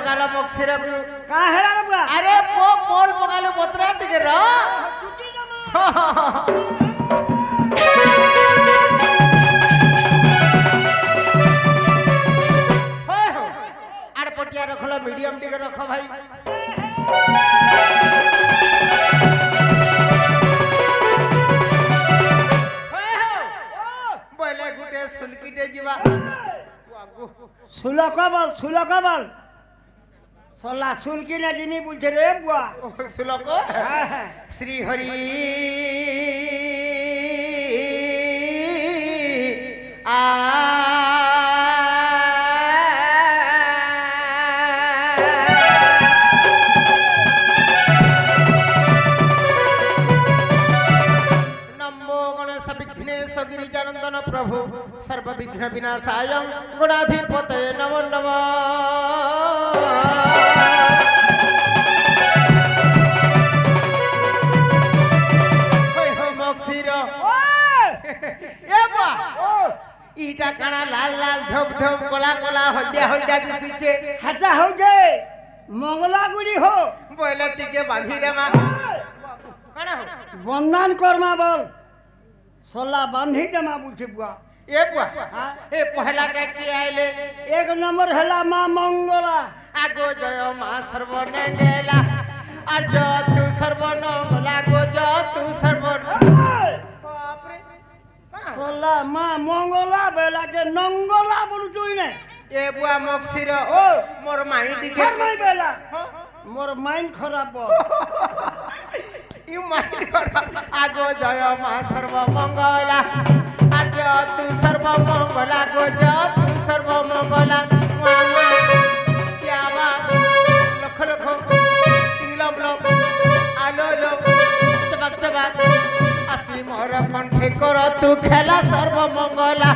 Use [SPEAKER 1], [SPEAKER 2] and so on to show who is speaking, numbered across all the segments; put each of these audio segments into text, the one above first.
[SPEAKER 1] पकालो मक्सिर गुरु
[SPEAKER 2] का हेला रे बुआ
[SPEAKER 1] अरे पोल पकालो बतरा टिके र आड़ पटिया रखलो मीडियम टिके रखो भाई बोले गुटे सुलकीटे जीवा
[SPEAKER 2] सुलक बल सला सुलकी ना जिनी बोलते रे बुआ
[SPEAKER 1] सुलक श्री हरि आ गिरिजानंदन प्रभु सर्व विघ्न विनाशाय गुणाधिपतये नमो नमः मक्सिर ए बुआ इटा काना लाल लाल धप धप कोला कोला हल्दिया हल्दिया दिसुचे
[SPEAKER 2] हटा हो जे मंगला गुड़ी हो
[SPEAKER 1] बोले टिके बांधी देमा काना हो
[SPEAKER 2] बंधन कर्मा बल सोला बांधी देमा बुझे बुआ
[SPEAKER 1] ए बुआ ए पहला के आइले
[SPEAKER 2] एक नंबर हला मां मंगला
[SPEAKER 1] आगो जय मां सर्वने गेला और जो तू सर्वनंगला गो जो तू सर्वन बाप रे
[SPEAKER 2] सोला मां मंगला बेला के नंगला बोलु तुई ने
[SPEAKER 1] ए बुआ मक्सिर
[SPEAKER 2] ओ
[SPEAKER 1] मोर माई टिके
[SPEAKER 2] घर माई बेला मोर माइंड खराब बो
[SPEAKER 1] यू माइंड खराब आगो जय मां सर्वमंगला आज तू सर्वमंगला गो जो तू सर्वमंगला मामा क्या बात लख लख टिंगलम लम आलो लो चबक चबक आसी मोर कंठे कर तू खेला सर्वमंगला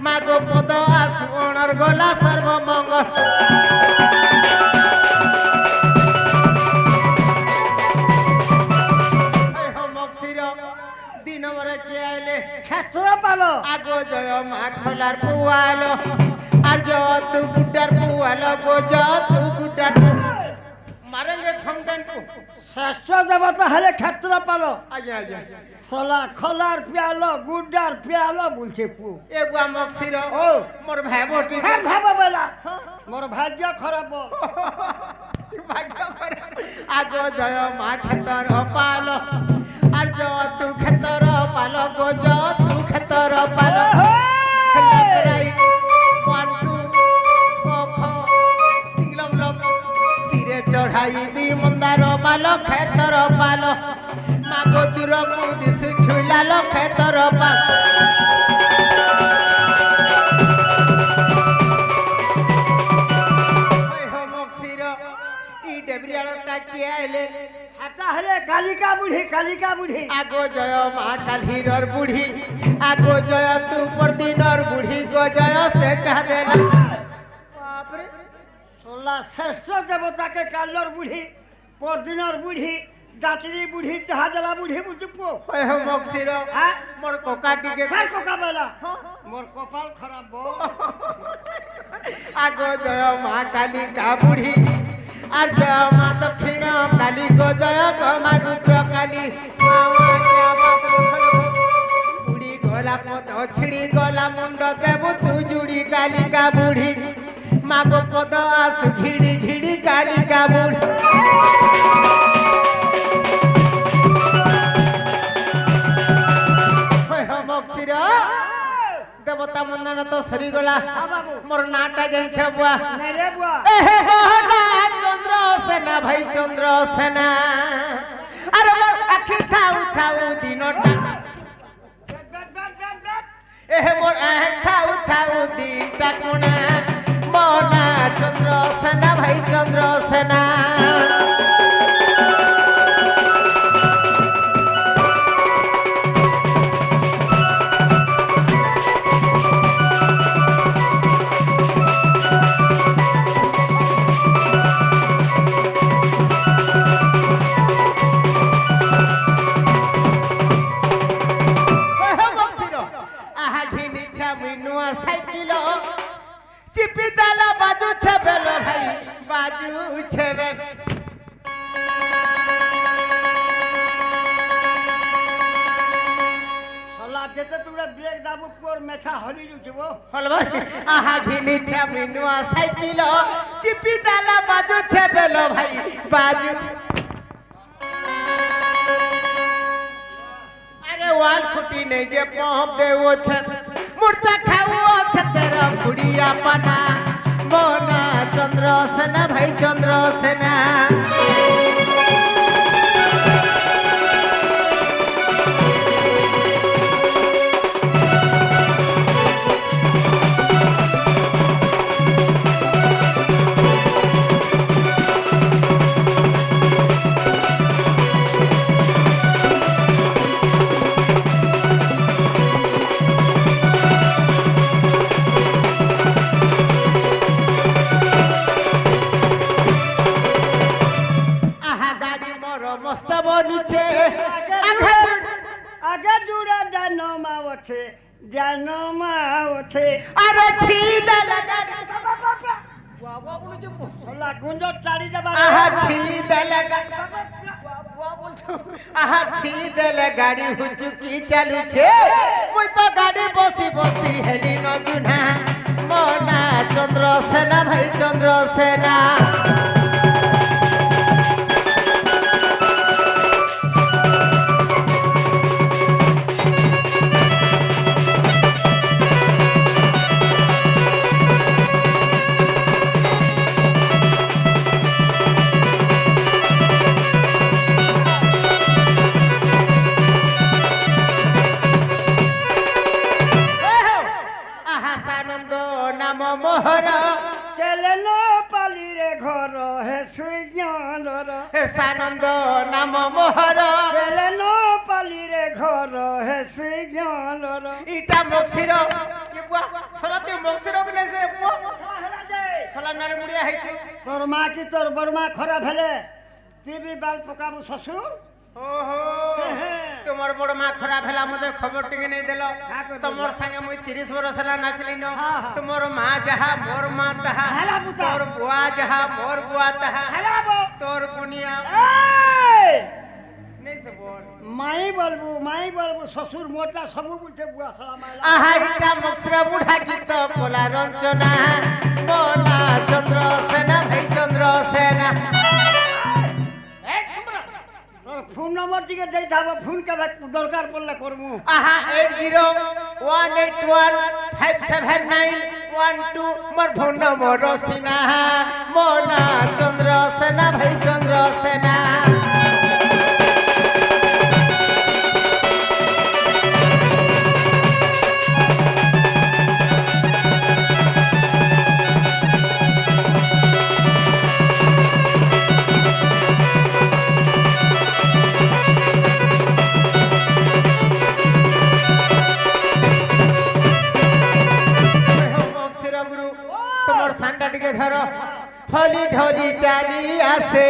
[SPEAKER 1] मागो पद आसु अनर गला सर्वमंगल दिन मरे के आइले
[SPEAKER 2] क्षेत्र पालो
[SPEAKER 1] आगो जय मां खलार पुआलो और जो तू गुड्डर पुआलो गो जो तू गुड्डर मारेंगे खमदन को
[SPEAKER 2] शास्त्र देवता हले क्षेत्र पालो
[SPEAKER 1] आजा आजा
[SPEAKER 2] सोला खलार प्यालो गुड्डार प्यालो बोलछे पु
[SPEAKER 1] ए बुआ मक्सिर
[SPEAKER 2] ओ
[SPEAKER 1] मोर भाई बोटी
[SPEAKER 2] भाब बेला मोर भाग्य खराब
[SPEAKER 1] भाग्य खराब आगो जय मां खेतर पालो और जो तू खेतर पालो गो जो तू खेतर पालो लबराई पांटू कोखो टिंगलम लम सिरे चढ़ाई भी मंदार पालो खेतर पालो मागो दूर मुदिस छुइला लो खेतर पालो किए आइले
[SPEAKER 2] हाटा हले कालिका बुढ़ी
[SPEAKER 1] आगो जय मां कालीर बुढ़ी आगो जय तू परदिनर बुढ़ी गो जय से चाह देला बाप रे
[SPEAKER 2] सोला श्रेष्ठ देवता के कालर बुढ़ी परदिनर बुढ़ी दातरी बुढ़ी चाह देला बुढ़ी बुझपो
[SPEAKER 1] ओए हो मक्सिर मोर कोका टिके
[SPEAKER 2] खार कोका बेला मोर कपाल खराब बो
[SPEAKER 1] आगो जय मां कालिका बुढ़ी और जय मां दक्षिण काली गो जय गमा रुद्र काली मामा क्या बात बुढ़ी गोला पद छिड़ी गोला मुंड देबु तू जुड़ी कालिका बुढ़ी मागो पद आस घिड़ी घिड़ी कालिका बुढ़ी मक्सिर देवता मंदन तो सरी गला मोर नाटा जाइछे बुआ
[SPEAKER 2] नहीं रे बुआ
[SPEAKER 1] एहे होना चंद्र सेना भाई चंद्र सेना अरे मोर आखि उठाऊ दिनटा एहे मोर आखि उठाऊ दिनटा कोना मोना चंद्र सेना भाई चंद्र सेना साइकिल चिपी ताला बाजू छबेलो भाई बाज 7
[SPEAKER 2] হলা যেতে তোমরা ব্রেক দাবু পুর মেথা হলি যাব
[SPEAKER 1] হলবার আহা ঘিনিছে মিনুয়া সাইকেল চিপি তালা বাজুছে বেল ভাই বাজু আরে ওয়াল ফুটি নেই যে পম্প দেওছে মুরচা খাও আছে তেরা ফুড়িয়া পানা মনা চন্দ্র সেনা ভাই চন্দ্র সেনা মস্তব নিচে
[SPEAKER 2] আগে জুড়ে জানমা আছে
[SPEAKER 1] আরে ছিদা লাগা
[SPEAKER 2] হলা গুঞ্জর চালি যাবা
[SPEAKER 1] আহা ছিদা লাগা আহা ছিদেলে গাড়ি হুচুকি চালুছে মুই তো গাড়ি বসি বসি হেলি নজুনা মনা চন্দ্র সেনা ভাই চন্দ্র সেনা আনন্দ নাম মোহর
[SPEAKER 2] কেলেন পালি রে ঘর হে সুজ্ঞানর
[SPEAKER 1] হে সানন্দ নাম মোহর
[SPEAKER 2] কেলেন পালি রে ঘর হে সুজ্ঞানর
[SPEAKER 1] ইটা মক্সির কে বুয়া সলাতে মক্সির বিনে সে বুয়া সলা নারে মুড়িয়া হইছে
[SPEAKER 2] তোর মা কি তোর বড়মা খারাপ হেলে তুই বি বাল পকাবু শ্বশুর
[SPEAKER 1] ওহো তোমার বড় মা খারাপ হেলা মতে খবর টিকে নেই দেল তোমার সঙ্গে মুই 30 বরস হেলা নাচলি ন তোমার মা যাহা মোর মা তাহা তোর বুয়া যাহা মোর বুয়া তাহা তোর বুনিয়া নেই সে বল
[SPEAKER 2] মাই বলবু শ্বশুর মোটা সবু বুঝে বুয়া সালা মাইলা
[SPEAKER 1] আহা ইটা মক্সরা বুড়া গীত পোলা রঞ্চনা মনা চন্দ্র সেনা ভাই চন্দ্র সেনা
[SPEAKER 2] তোর ফোন নম্বর দিকে দেই থাকব ফোন কেবে দরকার পড়লে করমু
[SPEAKER 1] আহা 8018157912 মোর ফোন নম্বর সিনা মনা চন্দ্র সেনা ভাই চন্দ্র সেনা তোমার সান্ডা টিকে ধর হলি ঢলি চালি আসে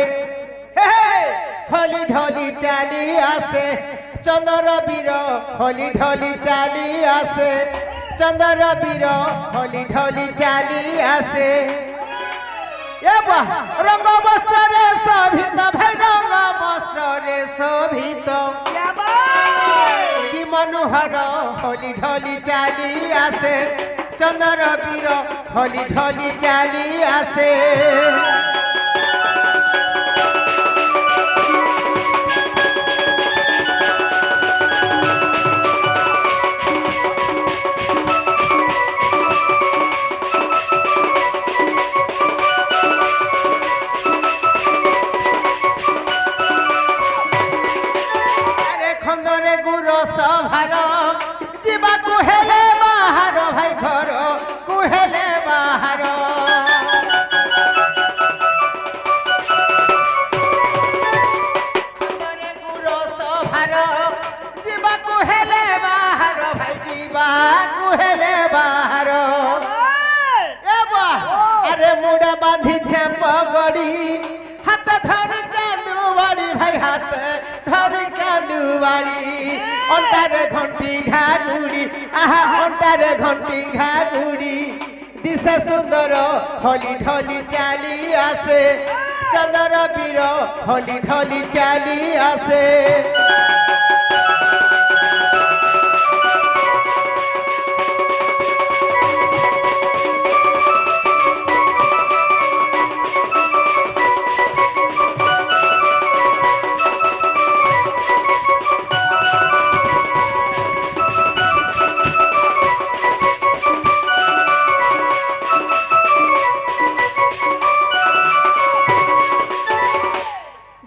[SPEAKER 1] হলি ঢলি চালি আসে চন্দ্র বীর হলি ঢলি চালি আসে চন্দ্র বীর হলি ঢলি চালি আসে এ বাহ রঙ বস্ত্রে শোভিত ভাই রঙ বস্ত্রে শোভিত কি মনোহর হলি ঢলি চালি আসে চন্দ্র বীর হলি ঢলি চালি আসে আরে খন্দরে গুরু সভার ଯିବାକୁ ହେଲେ ବାହାର ଭାଇ ଘର କୁହେଲେ ବାହାର ଖନ୍ଦରେ ଗୁର ସଭାର ଯିବାକୁ ହେଲେ ବାହାର ଭାଇ ଯିବାକୁ ହେଲେ ବାହାର ଏ ବାଃ ଆରେ ମୁଣ୍ଡ ବାନ୍ଧିଛେ ପଗଡ଼ି হাত ধরে কান্দু বাড়ি ভাই হাত ধরে কান্দু বাড়ি অন্টারে ঘন্টি ঘাগুড়ি আহা অন্টারে ঘন্টি ঘাগুড়ি দিশে সুন্দর হলি ঢলি চালি আসে চন্দ্র বীর হলি ঢলি চালি আসে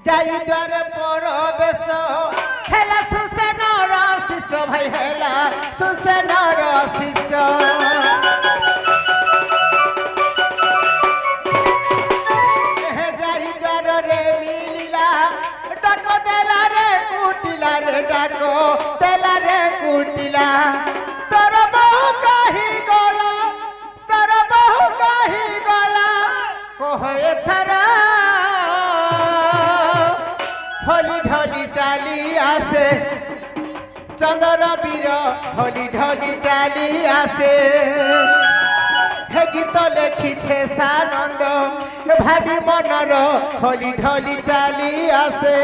[SPEAKER 1] যাই দ্বারে পরবেশ হেলা সুসেনর শিষ্য ভাই হেলা সুসেনর শিষ্য হে যাই দ্বারে মিলিলা ডাক দেলা রে কুটিলা রে ডাক দেলা রে কুটিলা তোর বহু কাহি গলা তোর বহু কাহি গলা কহ এথরা হলি ঢলি চালি আসে চন্দ্র বীর হলি ঢলি চালি আসে হে গীত লেখিছে সানন্দ ভাবি মনর হলি ঢলি চালি আসে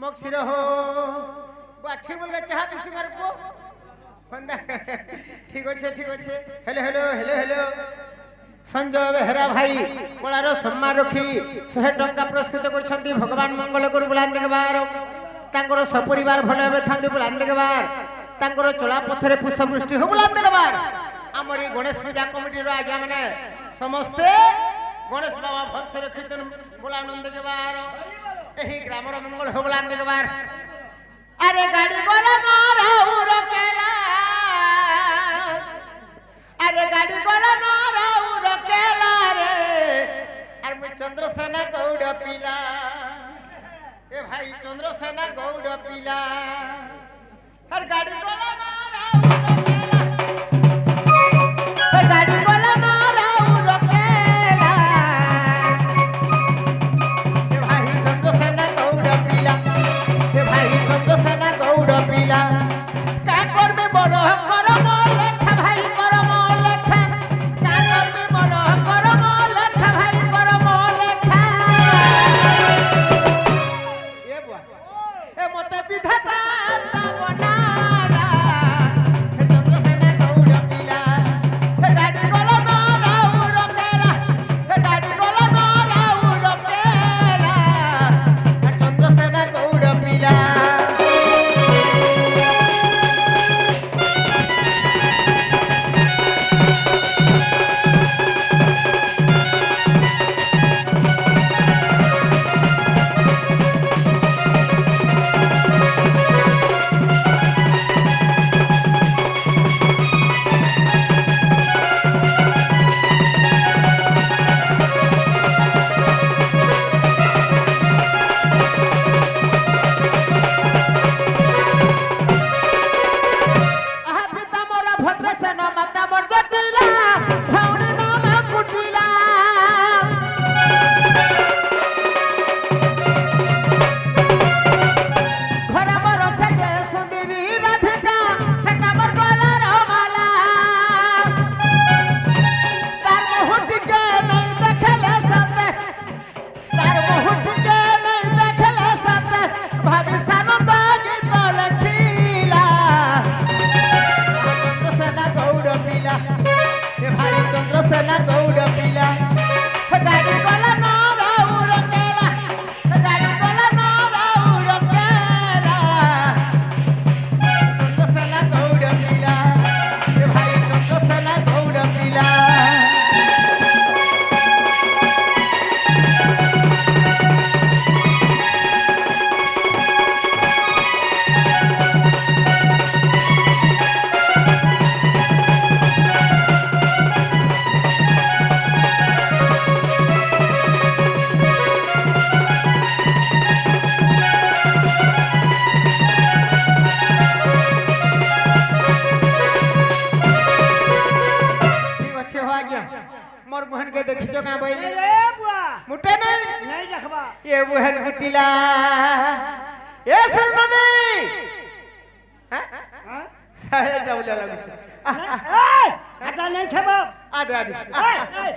[SPEAKER 1] মকসির হো ঠিক বলবে চাহা পিছু করব ঠিক আছে hello hello hello hello Sanjay Behera ভাই কଳାର সম্মান ରଖି 100 ଟଙ୍କା ପୁରସ୍କୃତ କରିଛନ୍ତି ଭଗବାନ ମଙ୍ଗଳ କରୁ ବୁଲାନ୍ତି କେବାର ତାଙ୍କର ସପରିବାର ଭଲ ହେବେ ଥାନ୍ତି ବୁଲାନ୍ତି କେବାର ତାଙ୍କର ଚଳା ପଥରେ ପୁଷ୍ପ ବୃଷ୍ଟି ହଉ ବୁଲାନ୍ତି କେବାର ଆମର এই ଗଣେଶ ପୂଜା କମିଟିର ଆଜ୍ଞା ମାନେ ସମସ୍ତେ ଗଣେଶ ବାବା ଭଲସେ ରଖିଛନ୍ତି ବୁଲାନନ୍ଦ କେବାର ଏହି ଗ୍ରାମର ମଙ୍ଗଳ ହଉ ବୁଲାନ୍ତି କେବାର আরে গাড়ি গলা নারাউ রকেলা আরে গাড়ি গলা নারাউ রকেলা রে আর মই চন্দ্রসেনা গৌড় পিলা এ ভাই চন্দ্রসেনা গৌড় পিলা আর গাড়ি গলা নারাউ রকেলা এ গাড়ি গলা নারাউ রকেলা এ ভাই চন্দ্রসেনা গৌড় পিলা এ ভাই চন্দ্রসেনা গৌড় পিলা কা করবে বড় করম লেখা ভাই করম লেখা কা করবে বড় করম লেখা ভাই করম লেখা এ বুয়া এ মতে বিধাতা তা বনালা হে চন্দ্রসেনা গৌড় পিলা হে গাড়ি গলা ना बैली
[SPEAKER 2] ए बुआ
[SPEAKER 1] मुटे नहीं
[SPEAKER 2] नहीं देखबा
[SPEAKER 1] ये बुहन कुटिला ए सरमनी हां
[SPEAKER 2] हां
[SPEAKER 1] साहे डबले लागु छे
[SPEAKER 2] ए हटा नहीं छबा
[SPEAKER 1] आदे आदे
[SPEAKER 2] ए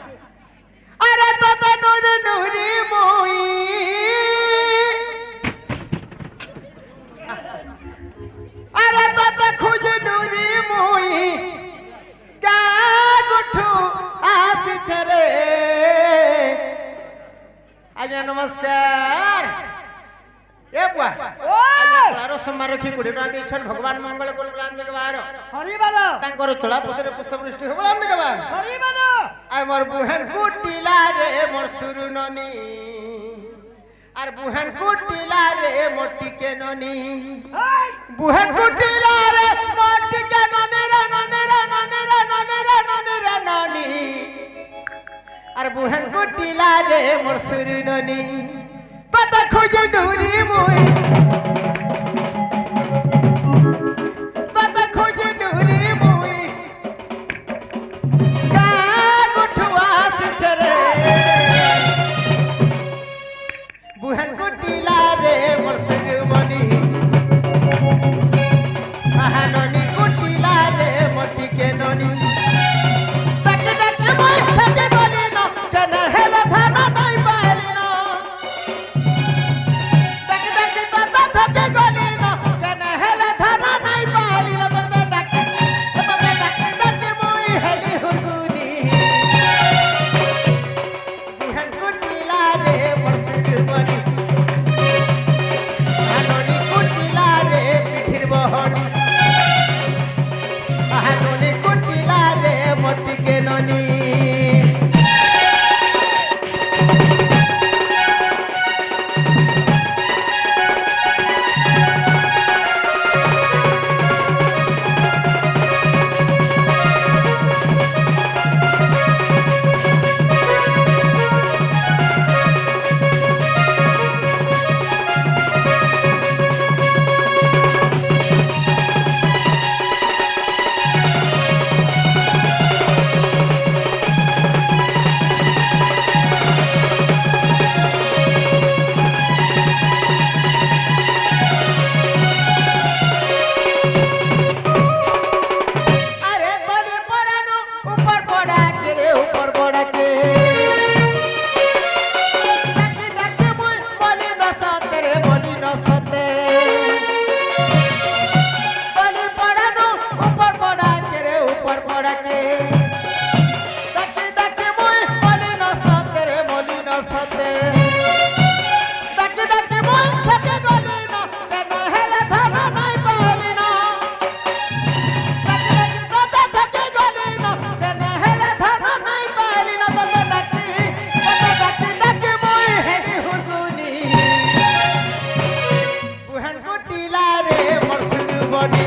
[SPEAKER 1] अरे तो नूर नूरी मोई अरे तो खुज नूरी मोई का गुठू आस चरे आज्ञा नमस्कार ए बुआ आज्ञा क्लारो सम्मान रखी कोड़ी टका देछन भगवान मंगल कोल प्लान के बाहर
[SPEAKER 2] हरि बालो
[SPEAKER 1] तांकर चला पसरे पुष्पवृष्टि हो प्लान के बाहर
[SPEAKER 2] हरि बालो
[SPEAKER 1] आय मोर बुहन कुटिला रे मोर सुरु ननी আর বুহেন কুটিলা রে মটিকে ননি বুহেন কুটিলা রে মটিকে ননি রে ননি রে ননি রে ননি রে ননি রে ননি আর বুহেন কুটিলা রে মোর সুরি ননি কত খুঁজে নুরি মুই কত খুঁজে নুরি মুই কা গুঠুয়া সিচরে बुहन कुटिला रे मोर सिरमणि ननी कुटिला रे मोटी के ननी तक तक मोय थके गली न कने हेला धाना नहीं पाली न तक तक तो थके गली न कने हेला धाना नहीं पाली न तक मोय हेली हुरगुनी बुहन कुटिला रे मोर सिरमणि ननी कुटिला रे पिठिर बहन ननी कुटिला रे मोटी के ननी अरे तोरी पड़ानो ऊपर पड़ा के रे ऊपर पड़ा के डके डके मुई बोली न सते रे बोली न सते तोरी पड़ानो ऊपर पड़ा के रे ऊपर पड़ा के डके डके मुई बोली न सते रे बोली न सते डके डके मुई थके गली न केना हेले धाना नहीं पाली न बुहन कुटिला रे मोर सिरमणि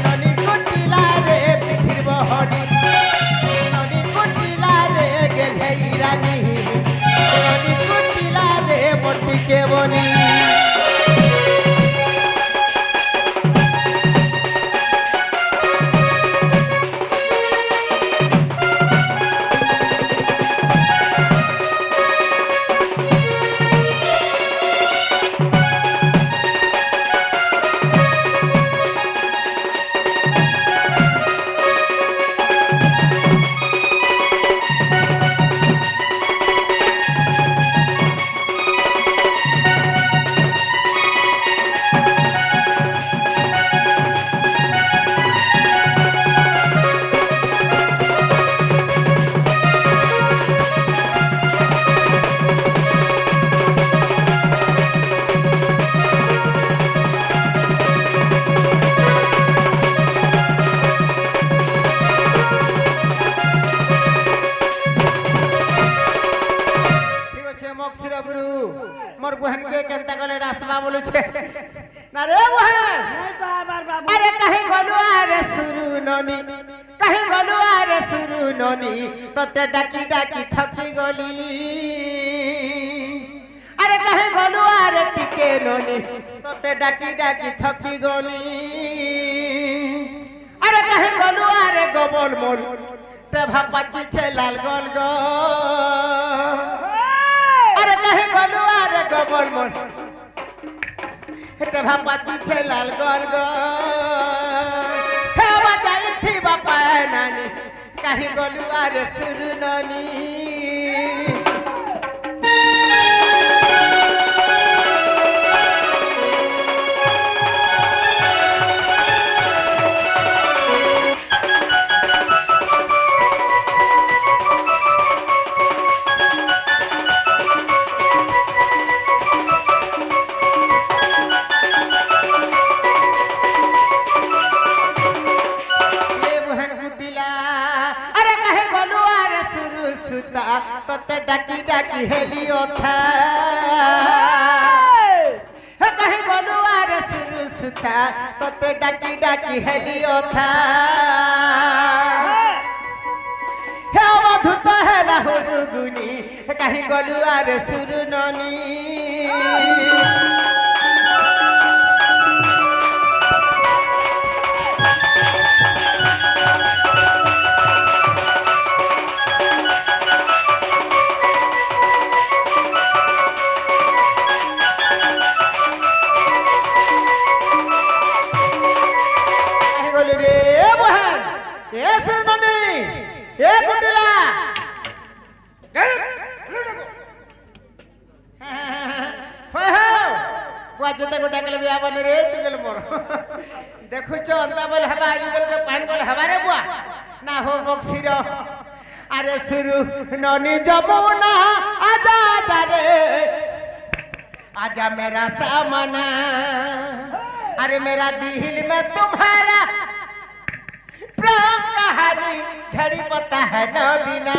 [SPEAKER 1] ननी कुटिला रे पिठिर बहनी ननी कुटिला रे गेले रानी ननी कुटिला रे मोटी के बनी मोर बहन के केनता गले रासवा बोलु छे ना रे बहन
[SPEAKER 2] नहीं तो आबार बाबू
[SPEAKER 1] अरे कहीं गलुआ रे सुरु ननी कहीं गलुआ रे सुरु ननी तते डाकी डाकी थकी गली अरे कहीं गलुआ रे टिके ननी तते डाकी डाकी थकी गली अरे कहीं गलुआ रे गबल मोल टेभा पाची छे लाल गोल गो अरे कहे गोलू अरे गोमल मोल टेभा पाची छे लाल गोल गो हे बजाई थी बापा नानी कहे गोलू अरे सुरु नानी तोते डाकी डाकी हेलियो था कहीं बोलुआ रे सुरु सुता तोते डाकी डाकी हेलियो था हे मधु तो है लाहुरु गुनी कहीं बोलुआ रे सुरु ननी जोते गोटा कले बिया बने रे टुगल मोर देखु छ अंता बोल हवा ई बोल के पान बोल हवा रे बुआ ना हो बक्सीर अरे सुरु ननी जमुना आजा आजा रे आजा मेरा सामना अरे मेरा दिल में तुम्हारा प्रेम कहानी झड़ी पता है न बिना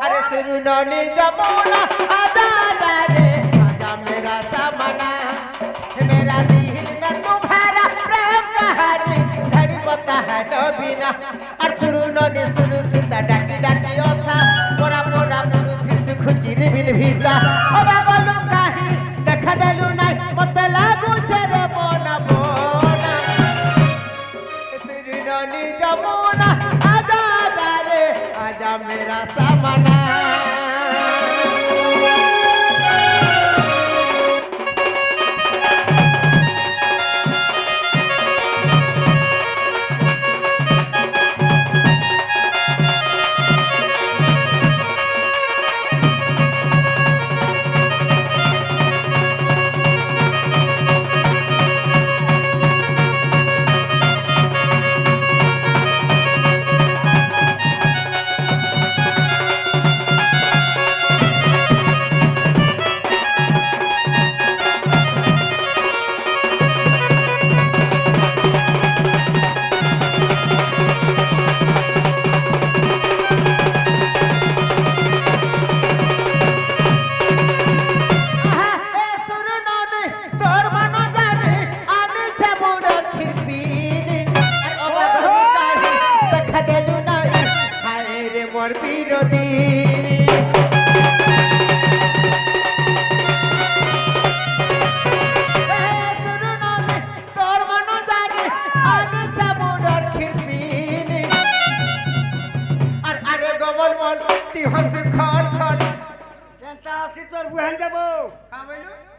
[SPEAKER 1] अरे सुरु ननी जमुना आजा आजा रे आजा मेरा सामना मेरा दिल में तुम्हारा प्रेम कहानी झड़ी पता है न बिना और सुरु ननी सुरु सीता डाकी डाकी ओथा पोरा पोरा मुरुथि सुख चिर बिल भीता ओबा गोलू काहे देखा देलु नाइ मते लागू छे रे मोना मोना सुरु ननी जमुना आजा आजा रे आजा मेरा सामना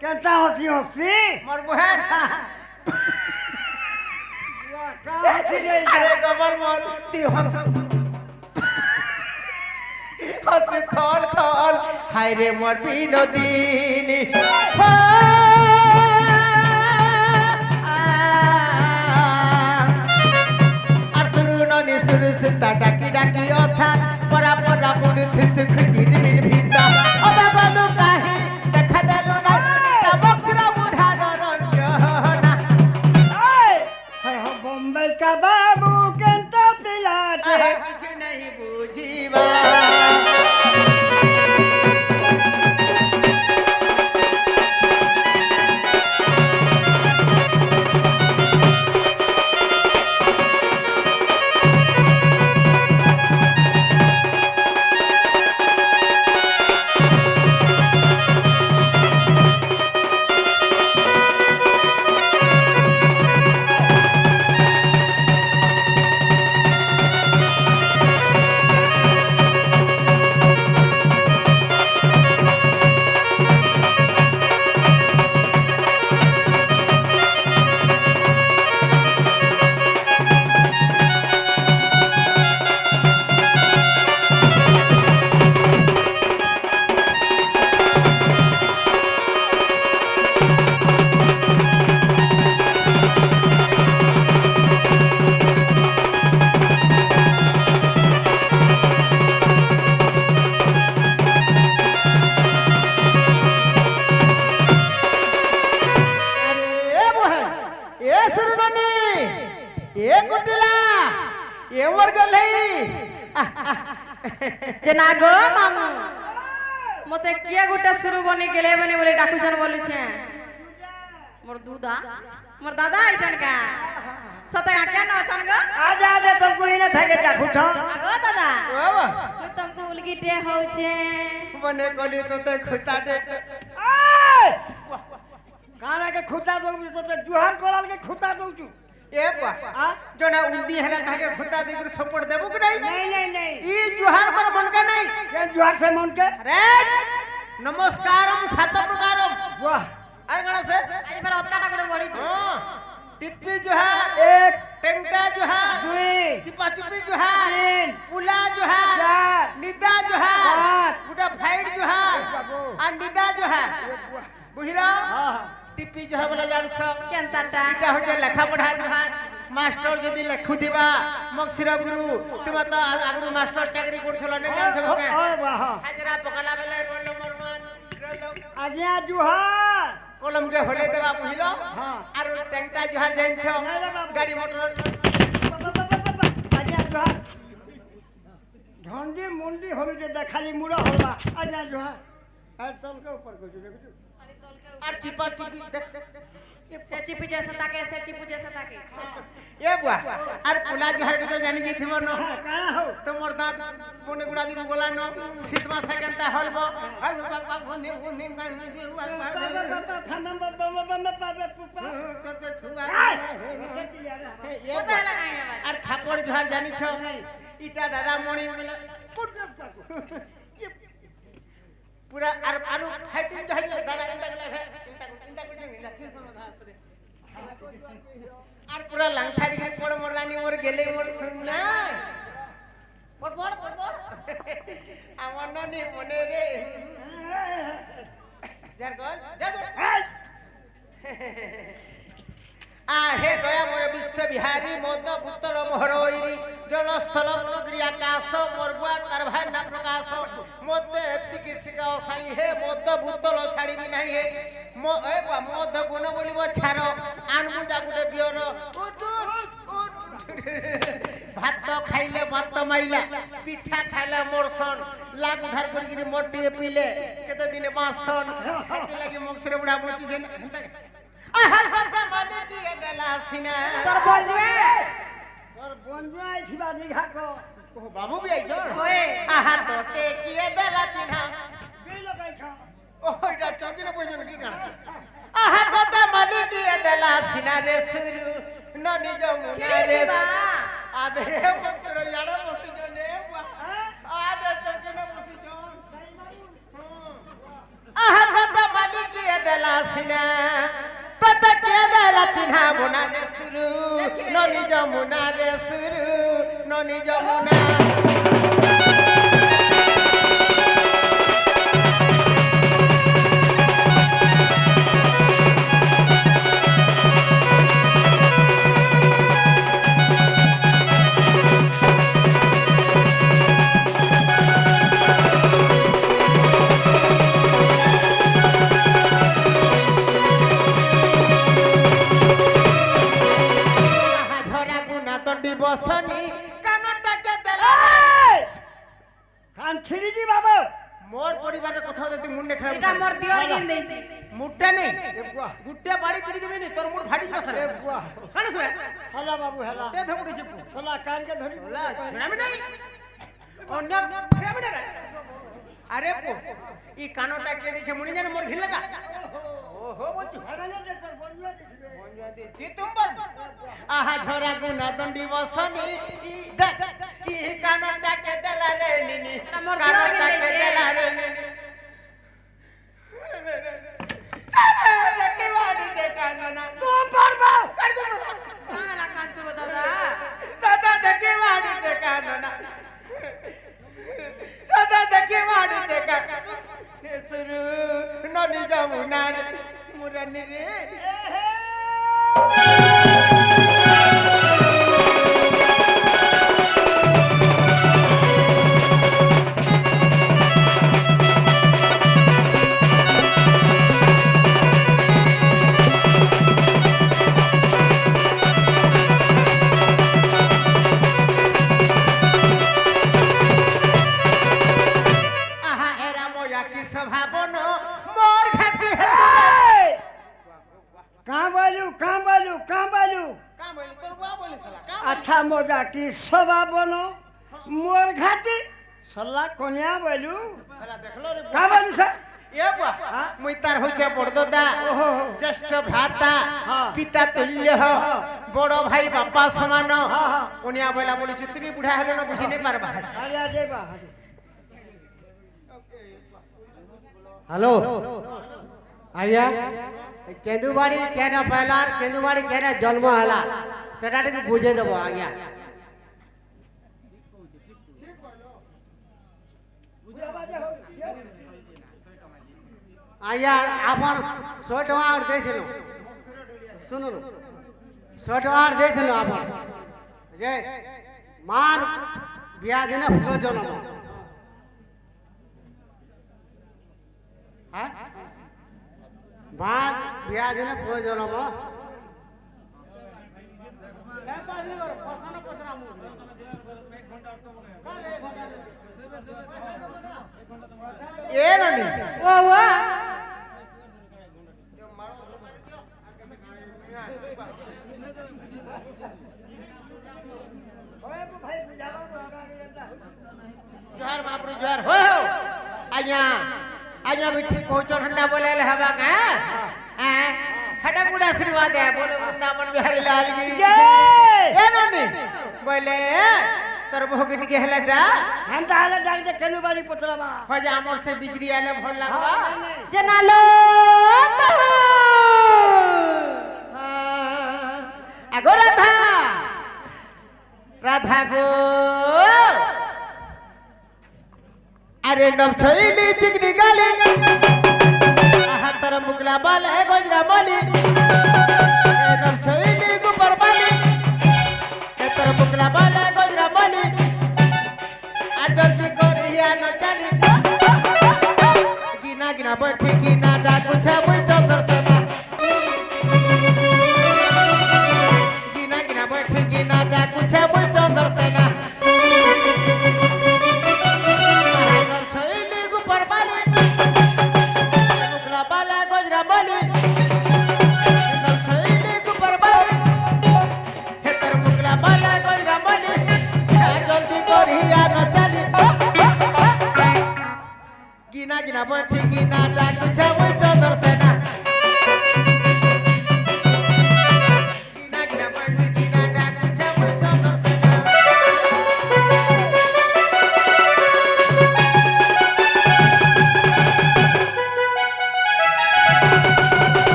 [SPEAKER 1] केंता हसी हसी मोर बहन का हसी गई अरे गबल मोर ती हस हस खोल खोल हाय रे मोर बिनोदिनी আর सुरु ननी सुरु सीता डाकी डाकी ओथा परा परा मुड़ सुख चिर मिल भीता ओबा गोलू काहे देखा देलु ना
[SPEAKER 2] बम्बई का बाबू केंता पिलाटे
[SPEAKER 1] कुछ नहीं बूझीवा एवर गले
[SPEAKER 3] যে না গো মামু মতে কিয়া গোটা শুরু বনি গেলে বনি বলে ডাকুছন বলুছে মোর দুদা মোর দাদা আইছন কা সতে কেন আছন গো
[SPEAKER 2] আজ আজ तुमको इने थाके डाकुछ
[SPEAKER 3] আগো দাদা
[SPEAKER 1] बाबा
[SPEAKER 3] মুই তমকু উলগিটে হউছে
[SPEAKER 1] बने गली तो ते खुसा दे
[SPEAKER 2] काना के खुता दो तो जुहार कोलाल के खुता दऊ छु
[SPEAKER 1] ए बा
[SPEAKER 2] आ
[SPEAKER 1] जोना उंदी हला ताके खुता दे कर सपोर्ट देबो कि नहीं
[SPEAKER 2] नहीं नहीं नहीं
[SPEAKER 1] ई जुहार पर मन का नहीं
[SPEAKER 2] ये जुहार से मन के
[SPEAKER 1] अरे नमस्कारम सात प्रकारम
[SPEAKER 2] वाह
[SPEAKER 1] अरे गणा से
[SPEAKER 3] আজ বার অতকাটা করে বড়ি
[SPEAKER 1] हां टिप्पी जुहार
[SPEAKER 2] एक
[SPEAKER 1] टेंटा जुहार
[SPEAKER 2] दुई
[SPEAKER 1] चिपा चुपी जुहार
[SPEAKER 2] तीन
[SPEAKER 1] पुला जुहार
[SPEAKER 2] चार
[SPEAKER 1] निदा जुहार
[SPEAKER 2] पाँच
[SPEAKER 1] गुटा फाइट जुहार
[SPEAKER 2] बाबू
[SPEAKER 1] और निदा जुहार बुझला
[SPEAKER 2] हां
[SPEAKER 1] टिप्पी जुहार वाला जान सब
[SPEAKER 3] কেনতাটা
[SPEAKER 1] এটা হচ্ছে লেখা পড়া जुहार मास्टर যদি লেখু দিবা মকসির গুরু তুমি তো আগুরু মাস্টার চাকরি করছল না জানছো কে
[SPEAKER 2] ओ वाह
[SPEAKER 1] হাজরা পকালা বেলে রোল নম্বর 1 রোল
[SPEAKER 2] आज्ञा जुहार
[SPEAKER 1] কলম কে হলে দেবা বুঝলো
[SPEAKER 2] हां
[SPEAKER 1] আর ট্যাঙ্কটা जुहार জানছো গাড়ি মোটর
[SPEAKER 2] आज्ञा जुहार ढंडी मुंडी होलु जे देखाली मुड़ा होला आज्ञा जुहार आ तल के ऊपर को देखो
[SPEAKER 1] আর চিপা চুপি দেখ
[SPEAKER 3] সে চিপি যেসে থাকে সে চিপু যেসে থাকে
[SPEAKER 1] এ বুয়া আর পোলা जुहार भी तो জানি গেছিব ন
[SPEAKER 2] काना हो
[SPEAKER 1] তোমার দাঁত মনে গুড়া দিব গোলা ন শীত মাসে কেনতা হলব আর বাবা বন্ধে বন্ধে গানি দিল
[SPEAKER 3] কোথায় লাগাই আবার
[SPEAKER 1] আর থাপড় जुहार জানিছ ইটা দাদা মণি বলে পুরা আর আরু ফাইটিং তো হইলো দাদা চিন্তা করলে চিন্তা করছে নিন্দা ছিল সমাধা আসলে আর পুরা লাংছাড়ি করে পড় মোর রানী মোর গেলে মোর শুননা পড় পড় পড় পড় আমার ননি মনে রে যার কর হে দয়াময় বিশ্ব বিহারী মদ ভূতল মোহরৈরি জলস্থল মনগিরি আকাশ মর্বার তার ভাই না প্রকাশ মধ্যে এতিকি শিখাও সাই হে মদ ভূতল ছাড়িবি নাই হে মদ গুণ বলিব ছাড় আনবু যা গুটে বিয়র ভাত খাইলে ভাত মাইলা পিঠা খাইলে মোরসন লাগ ধার করি মোটিয়ে পিলে কেতে দিনে বাসন হাতি লাগি মকসরে বুড়া বঞ্চি যে আহা কথা মানে দিয়ে দেলা সিনা
[SPEAKER 3] তোর বন্ধুয়ে
[SPEAKER 2] और बंजो आई थी बानी घाको
[SPEAKER 1] ও বাবু বি আইছ
[SPEAKER 3] ওয়ে
[SPEAKER 1] আহা তোতে কিয়ে দেলা চিনা
[SPEAKER 2] बे लगाई छ
[SPEAKER 1] ও এটা চকিলে পয়জন কি কানা আহা কথা মানে দিয়ে দেলা সিনা রে সুরু ন নিজ মুনা রে আদে মকসরে ইয়াড়া বসি জনে আদে চকিলে বসি জন আহা কথা মানে দিয়ে দেলা সিনা তোতে কিয়ে দেলা চিনা মুনা রে সুরু ননি যমুনা রে সুরু ননি যমুনা ঝরা গুনা দণ্ডি বসনি কানটাকে দেলা
[SPEAKER 2] कान छिड़ी दी बाबू
[SPEAKER 1] মোর পরিবারের কথা যদি মুন্ডে
[SPEAKER 3] এটা
[SPEAKER 1] খেলা
[SPEAKER 3] মোর দিওর কিন দেইছি
[SPEAKER 1] মুটটা নেই
[SPEAKER 2] ए बुआ
[SPEAKER 1] গুটে বাড়ি পিড়ি দিবি নি তোর মুড ফাটি বসালে
[SPEAKER 2] ए बुआ
[SPEAKER 1] কানে শুয়ে
[SPEAKER 2] हला बाबू हला
[SPEAKER 1] তে ধমড়ি চিপু
[SPEAKER 2] हला कान के धरी
[SPEAKER 1] বলা ছড়ামি নাই অন্য ছড়ামি না আরে পো ই কানটা কে দিছে মুনি জানে মোর ঘিল লাগা ওহো বলছি
[SPEAKER 2] हला दे सर बंजो दिसबे
[SPEAKER 1] তি তুমবার আহা ঝরা গুনা দণ্ডি বসনি ই কানটা কে দেলা রে নিনি
[SPEAKER 3] এটা মোর দিওর কিন
[SPEAKER 1] কানটা কে
[SPEAKER 3] দেইছে
[SPEAKER 1] দেলা রে নিনি দেখি বাড়ি যে কাননা
[SPEAKER 2] तू पारबा
[SPEAKER 1] कर दे
[SPEAKER 3] কালা কাঞ্চু গো দাদা
[SPEAKER 1] দাদা দেখি বাড়ি যে কাননা দাদা দেখি বাড়ি যে কাননা সুরু ননি যমুনা রে মুরানি রে की स्वभावन मोर खाती है
[SPEAKER 2] कहाँ बोलू कहाँ बोलू कहाँ बोलू
[SPEAKER 1] का बोली तोर बुआ बोली साला का
[SPEAKER 2] अच्छा मोजा की सभा बनो मोर घाटी सल्ला कोनिया बोलू
[SPEAKER 1] हला देखलो रे
[SPEAKER 2] का बोलू सर
[SPEAKER 1] ए बुआ मुई तार होइছে বড়দদা
[SPEAKER 2] ओहो
[SPEAKER 1] জ্যেষ্ঠ ভ্রাতা
[SPEAKER 2] হ্যাঁ।
[SPEAKER 1] পিতা তুল্য বড় ভাই বাপা সমান
[SPEAKER 2] হ্যাঁ, হ্যাঁ।
[SPEAKER 1] কোনিয়া বলা বলিছি তুমি বুঢ়া হলে না বুঝি নাই পারবা
[SPEAKER 2] आजा देबा
[SPEAKER 4] हेलो आइया केंदुबाड़ी केना पहलार केंदुबाड़ी केना जन्म हला सेटा टिके बुझे देबो आज्ञा आइया आपन 100 टका और देथिलो सुनु 100 टका और देथिलो आपन जे मार बिया दिने फुलो जन्म हाँ मार बिया दिने फुलो जन्म
[SPEAKER 1] এ ননি
[SPEAKER 3] ও ও
[SPEAKER 2] ओए भाई बुझावा
[SPEAKER 1] जोहार महाप्रभु जोहार हो आज्ञा आज्ञा भी ठीक पहुंचो हंदा बोले ले हवा का हैं हटा बुढ़ा आशीर्वाद है बोलो वृंदावन बिहारी लाल की
[SPEAKER 2] जय
[SPEAKER 1] ए ननी बोले तोर भोगिन के हलटा
[SPEAKER 2] हम ताले डाक दे केनु बारी पुत्रबा
[SPEAKER 1] हो जा मोर से बिजली आले भोल लगवा
[SPEAKER 3] जनालो
[SPEAKER 1] আগো রাধা রাধা গো আরে নব ছইলি চিকনি গালি আহা তর মুগলা বাল হে গজরা মালি এ নব ছইলি গুপর বালি এ তর মুগলা বাল হে গজরা মালি আর জলদি করিয়া ন চালি গিনা গিনা বৈঠি গিনা ডাকু ছাবই চন্দর সেনা gina gina बैठी gina डाकू छे बोई चंदर सेना नम छैली गुपर बाली मुगला बाला गजरा माली नम छैली गुपर बाली हेतर मुगला बाला गजरा माली जल्दी करिया न चाली gina gina बैठी gina डाकू छे बोई चंदर सेना gina gina बैठी gina डाकू छे बोई चंदर सेना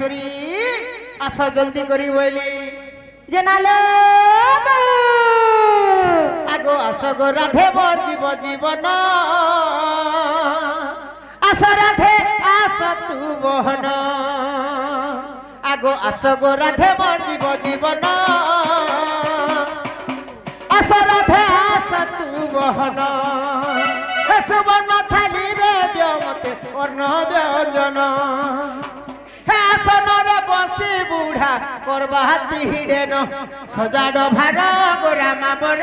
[SPEAKER 1] রাধেশ্বরী আস জলদি করি বলি
[SPEAKER 3] জেনালো বাবু
[SPEAKER 1] আগো আস গো রাধে মোর জীব জীবন আস রাধে আস তু বহন আগো আস গো রাধে মোর জীব জীবন আস রাধে আস তু বহন হে সুবর্ণ থালি রে দিও মতে অর্ণ ব্যঞ্জন হে আসনরে বসি বুঢ়া করবা তিহিডেন সজাড ভার গোরামা বর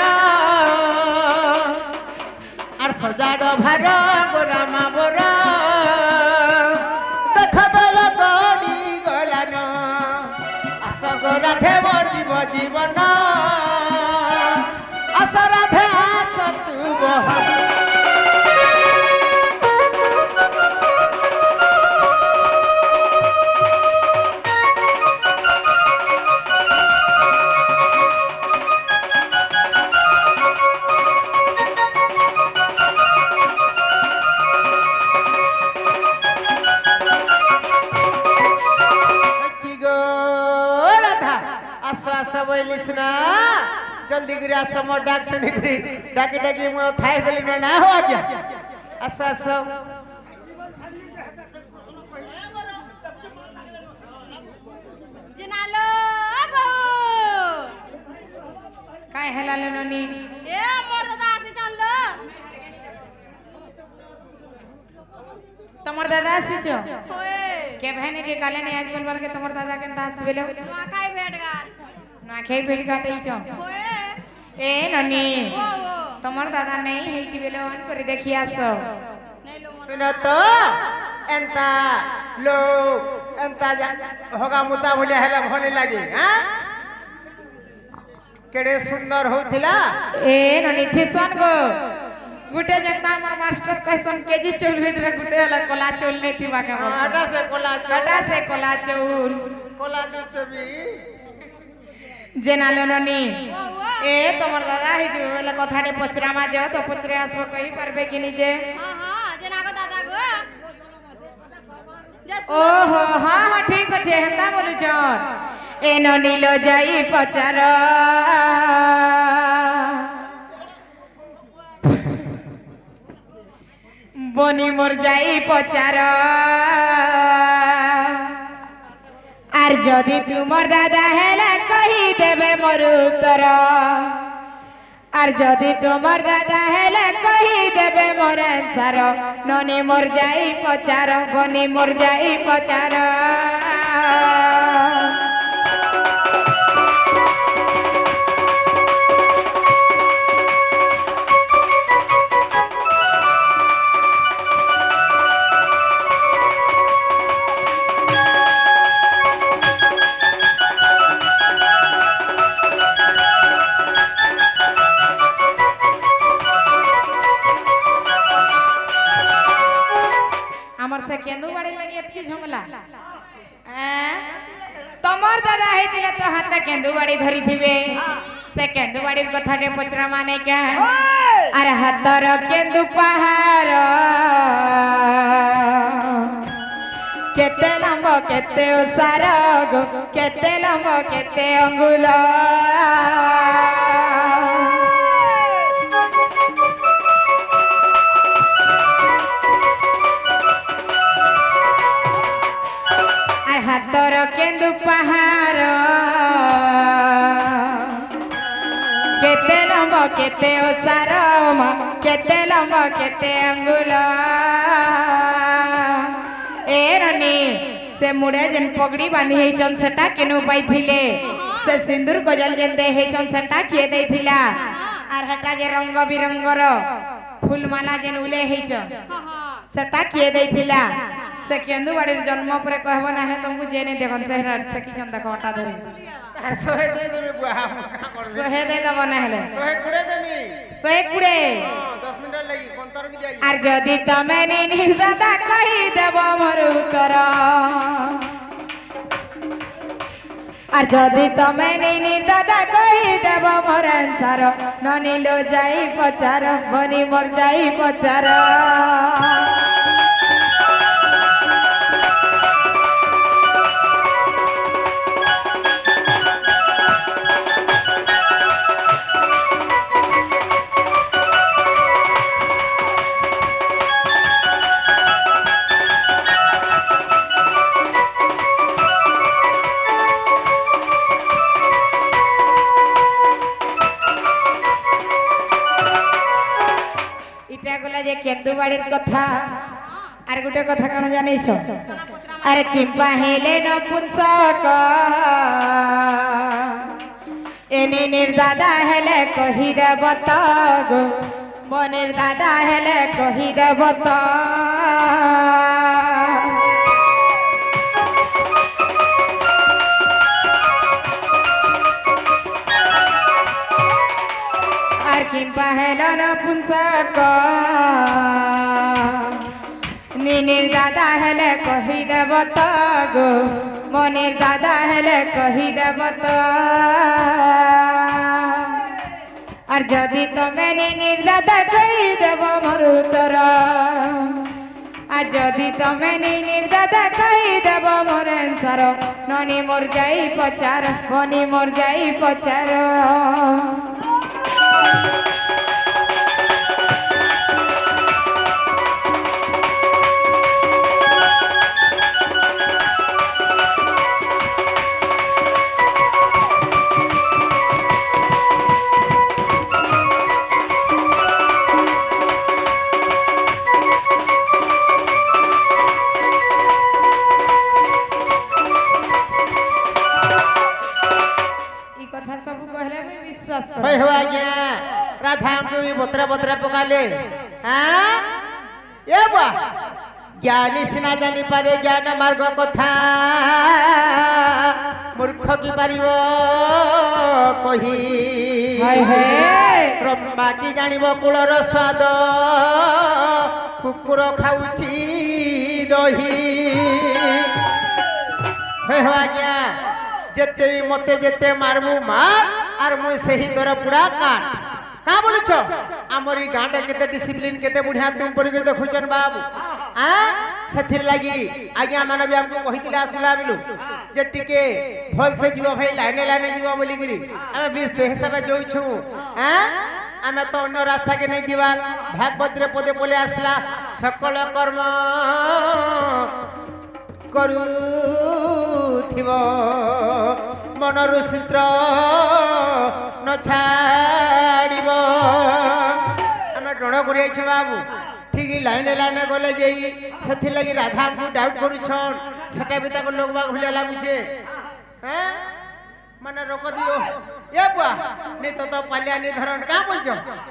[SPEAKER 1] আর সজাড ভার গোরামা বর দেখবেল গড়ি গলান আস গো রাধে মোর জীব জীবন আস রাধে আস তু বহন বলিস না জলদি করে আস মোর ডাক শুনি করে ডাকি ডাকি মো থাই বলি না হো আজ্ঞা আস আস
[SPEAKER 3] জেনালো বাবু
[SPEAKER 5] কাই হেলালে ননি
[SPEAKER 3] এ মোর দাদা আসি চললো
[SPEAKER 5] তোমার দাদা আসিছ
[SPEAKER 3] ওয়ে
[SPEAKER 5] কে ভাইনে কে কালে নাই আজ বলবার কে তোমার দাদা কেনতা আসবেলে
[SPEAKER 3] মাকাই ভেট গান
[SPEAKER 5] না খেই ফেল কাটেইছ
[SPEAKER 3] ওয়ে
[SPEAKER 5] এ ননি
[SPEAKER 3] ও
[SPEAKER 5] তোমার দাদা নেই হেইতি বেলে অন করে দেখি আস
[SPEAKER 3] নেলো মোর
[SPEAKER 1] শুন তো এন্তা লোক এন্তা হগা মুতা বলে হেলা ভনি লাগি হ্যাঁ কেড়ে সুন্দর হউথিলা
[SPEAKER 5] এ ননি ফিসন গো গুটে যেতা আমার মাস্টার কইসন কেজি চুল ভিতরে গুটে হলা কলা চুল নেই থিবা কে
[SPEAKER 1] আটা সে কোলা
[SPEAKER 5] কাটা সে কলা চুল
[SPEAKER 1] কোলা দু ছবি
[SPEAKER 5] জেনালো ননি এ তোমার দাদা হেইতি বেলে কথানে পচরা মাজ তো পচরে আসবো কই পারবে কি নিজে
[SPEAKER 3] হ্যাঁ হ্যাঁ জেনাগো দাদা গো
[SPEAKER 5] ओहो हाँ हाँ ठीक अच्छे हेता बोलू छ एनो नीलो जाई पचार बनी मोर जाई पचार आर जदि तुमर दादा हेला कही देबे मोर उत्तर আর যদি তোমার দাদা হেলে কহি দেবে মোর আনসার ননি মোর যাই পচার বনি মোর যাই পচার আমার সে কেন্দু বাড়ি লাগি এতকি ঝমলা তোমার দাদা হইতিলে তো হাতে কেন্দু বাড়ি ধরি থিবে সে কেন্দু বাড়ির কথাটে পচরা মানে কে আর হাতর কেন্দু পাহাড় কেতে লম্ব কেতে ওসার গো কেতে লম্ব কেতে অঙ্গুল হাতর কেন্দু পাহাড় কেতে লম্ব কেতে ওসার কেতে লম্ব কেতে অঙ্গুল এ রানী সে মুড়ে যেন পগড়ি বাঁধি হইছন সেটা কেনু পাইছিলে সে সিন্দুর গজল যেন দে হইছন সেটা কিয়ে দেইছিলা আর হেটা যে রঙ্গ বিরঙ্গর ফুলমালা যেন উলে হইছ সেটা কিয়ে দেইছিলা से केंदु बाड़ी जन्म पर कहबो ना है तुमको जेने देखन से छकी चंदा कोटा धरी
[SPEAKER 1] আর সোহে দে দেবে বুয়া
[SPEAKER 5] सोहे दे दबो ना हेले
[SPEAKER 1] সোহে কুড়ে দেমি
[SPEAKER 5] सोहे कुड़े
[SPEAKER 1] 10 मिनिट লাগি কোনতার বি যাই
[SPEAKER 5] আর যদি তুমি নির্দাদা কই দেব মোর উত্তর আর যদি তুমি নির্দাদা কই দেব মোর আনসার ননিলো যাই পচার বনি মোর যাই পচার কেন্দুবাড়ির কথা আর গোটে কথা কোন জানিছ আরে কিম্পা হেলে নপুংসক এনে নির্দাদা হেলে কহি দেব তো গো মনের দাদা হেলে কহি দেব তো আর কিম্পা হেল নপুংসক নিনির দাদা হেলে কহি দেব তো গো মনির দাদা হেলে কহি দেব তো আর যদি তুমি নিনির দাদা কহি দেব মোর উত্তর আর যদি তুমি নিনির দাদা কহি দেব মোর আনসার ননি মোর যাই পচার বনি মোর যাই পচার
[SPEAKER 1] भाई हो आज्ञा राधा हमको भी बतरा बतरा पकाले हाँ ये बा ज्ञानी सिना जानी पारे ज्ञान मार्ग कथा मूर्ख की पारिबो कही ब्रह्मा की जानिबो कुलर स्वाद कुकुर खाउची दही भाई हो आज्ञा जेते मते जेते मारबू मार আর মই সেই দরা পুরা কাট কা বলছ আমরি গাঁটা কেতে ডিসিপ্লিন কেতে বুঢ়িয়া তুম পরিগির দেখুছন বাবু আ সেথির লাগি আজ্ঞা মানে বি আমকো কহিতিলে আসলা বিলু যে টিকে ভাল সে জীব ভাই লাইনে লাইনে জীব বলি গরি আমি বি সে হিসাবে যাইছু আ আমি তো অন্য রাস্তা কে নাই জীবা ভাগবত রে পদে বলে আসলা সকল কর্ম করুথিব মনরু চিত্র নছাড়িব আমি ডণ করে আইছু বাবু ঠিক লাইনে লাইনে গলে যাই সেথির লাগি রাধা আমকু ডাউট করুছন সেটা বি তাকে লোক বাগ ভুলিয়া লাগুছে হ্যাঁ মানে রোক দিও এ বুয়া নি তো পালিয়া নি ধরন কা বলছ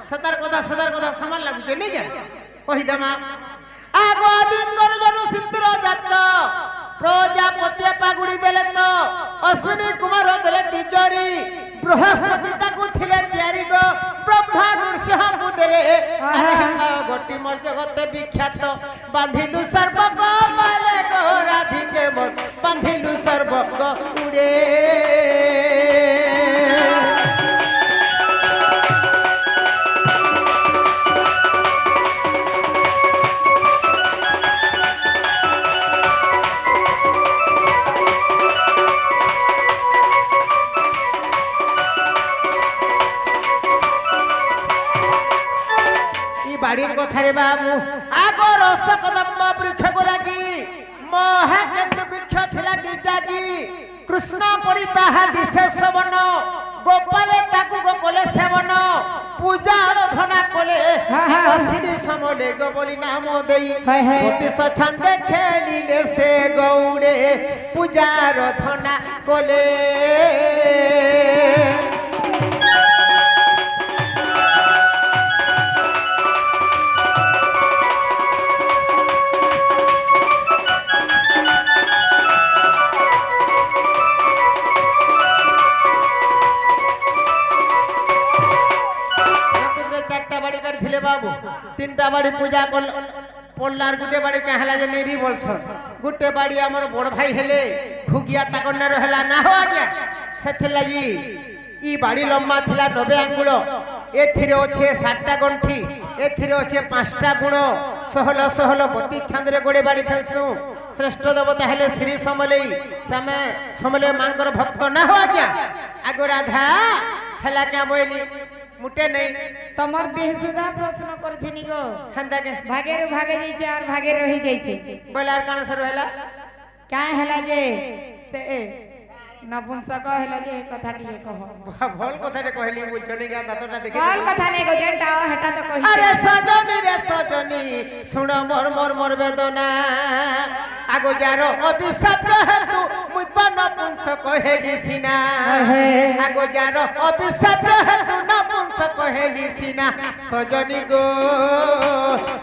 [SPEAKER 1] সতার কথা সমান লাগুছে নি কে কহি দেমা আগো দিন গরজন সিন্দুর যাত প্রজাপতি পাগুড়ি দেলে তো অশ্বিনী কুমার দেলে টিচরি বৃহস্পতি তাকু থিলে তিয়ারি গো ব্রহ্মা নৃসিংহকু দেলে গটি মোর জগতে বিখ্যাত বাঁধিলু সর্বগ মালে গো রাধিকে মোর বাঁধিলু সর্বগ উড়ে বাড়ির কথা রে বাবু আগো রস কদম্ব বৃক্ষ গো লাগি মহাকেন্দু বৃক্ষ থিলা নিজাগি কৃষ্ণ পরি তাহা দিশে শবন গোপালে তাকু গোকলে সেবন পূজা আরাধনা কলে শ্রী সমলে গো বলি নাম দেই অতি সছন্দে খেলিলে সে গৌড়ে পূজা আরাধনা কলে बाबू तीनटा बाड़ी पूजा कर पड़लार गुटे बाड़ी कहला जे नेबी बोलसन गुटे बाड़ी हमर बड़ भाई हेले घुगिया ताकन रहला ना हो आज्ञा सेथे लागि ई बाड़ी लंबा थिला 90 आंगुल एथिरे ओछे 7टा गंठी एथिरे ओछे 5टा गुण सहल सहल बती छांदरे गोडे बाड़ी खेलसु श्रेष्ठ देवता हेले श्री समलेई समे समले मांगर भक्त ना हो आज्ञा आगो राधा हेला क्या बोली मुटे नहीं
[SPEAKER 5] तमर देह सुधा प्रश्न करथिनी गो
[SPEAKER 1] हंदा के
[SPEAKER 5] भागे जाई छे और भागे रही जाई छे
[SPEAKER 1] बोलार कान सर हेला
[SPEAKER 5] क्या हेला जे से নপুংসক হেলা যে এই কথা টিকে কহ
[SPEAKER 1] ভল কথাটা কহিলি বুঝছনি গা দাঁতটা দেখি
[SPEAKER 5] কল কথা নাই কই যেটা হেটা তো কই
[SPEAKER 1] আরে সজনী রে সজনী শুণ মোর মোর মোর বেদনা আগো যার অভিশাপ হেতু মুই তো নপুংসক হেলি সিনা আগো যার অভিশাপ হেতু নপুংসক হেলি সিনা সজনী গো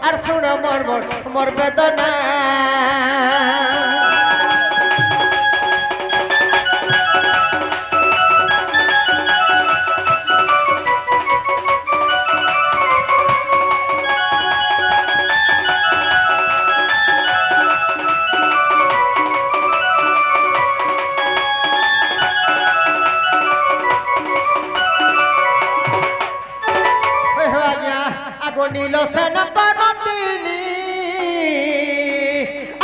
[SPEAKER 1] আর শুণ মোর মোর মোর বেদনা নীল সেন নন্দিনী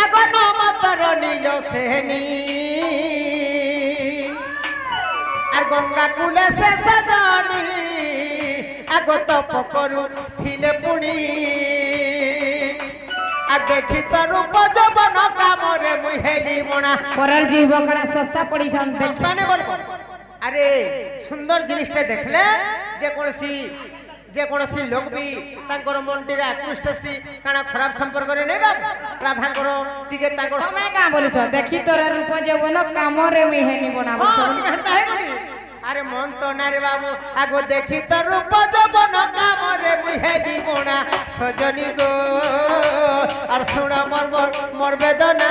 [SPEAKER 1] আগ নমতর নীল সেনী আর গঙ্গা কুলে সে সজনী আগ তপ করু থিলে পুণী আর দেখি তো রূপ যৌবন কামরে মুই হেলি মনা
[SPEAKER 5] পরর জীব কড়া সস্তা পড়িছন
[SPEAKER 1] সস্তানে বলব আরে সুন্দর জিনিসটা দেখলে যে কোনসি লোক বি তাঙ্কর মন টিকে আকৃষ্ট সি কানা খারাপ সম্পর্করে নেবা রাধাঙ্কর টিকে তাঙ্কর
[SPEAKER 5] তুমি কা বলিছ দেখি তোর রূপ যৌবন কামরে মুই হেনি বনাবো
[SPEAKER 1] আরে মন তো না রে বাবু আগো দেখি তো রূপ যৌবন কামরে মুই হেলি বোনা সজনী গো আর শুনা মোর মোর বেদনা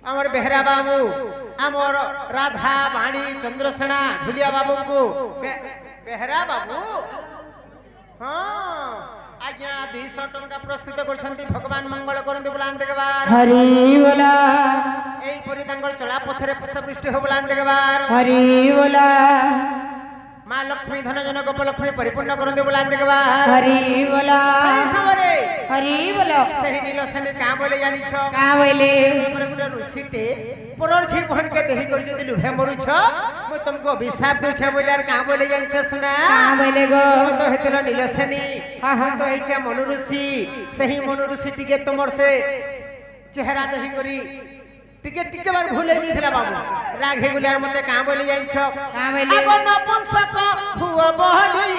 [SPEAKER 1] আমার বেহরা বাবু আমার রাধা বাণী চন্দ্রসেনা ঢুলিয়া বাবু को বেহরা বাবু হ্যাঁ আজ্ঞা 200 টাকা পুরস্কৃত করছন্তি ভগবান মঙ্গল করন্তু বলান দেখবার
[SPEAKER 5] হরি बोला
[SPEAKER 1] এই পরি তাঙ্গর চলা পথরে পুষ্পবৃষ্টি हो বলান দেখবার
[SPEAKER 5] হরি बोला
[SPEAKER 1] মা লক্ষ্মী ধনজনক উপলক্ষ্মী পরিপূর্ণ করন্তু বলান দেখবার
[SPEAKER 5] হরি बोला
[SPEAKER 1] এই সমরে
[SPEAKER 5] হরি बोलो
[SPEAKER 1] সেই নীলসেনী কা বলে জানিছ
[SPEAKER 5] কা বলে
[SPEAKER 1] এবারে গুটা ঋষিতে পরর ঝি ভনকে দেহি করি যদি লুভে মরুছ মই তুমকো অভিশাপ দেছ বলে আর কা বলে জানিছ শুনা
[SPEAKER 5] কা বলে গো
[SPEAKER 1] তো হেতল নীলসেনী
[SPEAKER 5] হ্যাঁ, হ্যাঁ।
[SPEAKER 1] তো হইছে মনু ঋষি সেই মনু ঋষি টিকে তোমার সে চেহারা দেহি করি টিকে টিকে বার ভুলে যাইছিলা বাবু রাগ হে গুলার মতে কা বলে জানিছ
[SPEAKER 5] কা বলে
[SPEAKER 1] আগো নপুংসক হুয়া বহলি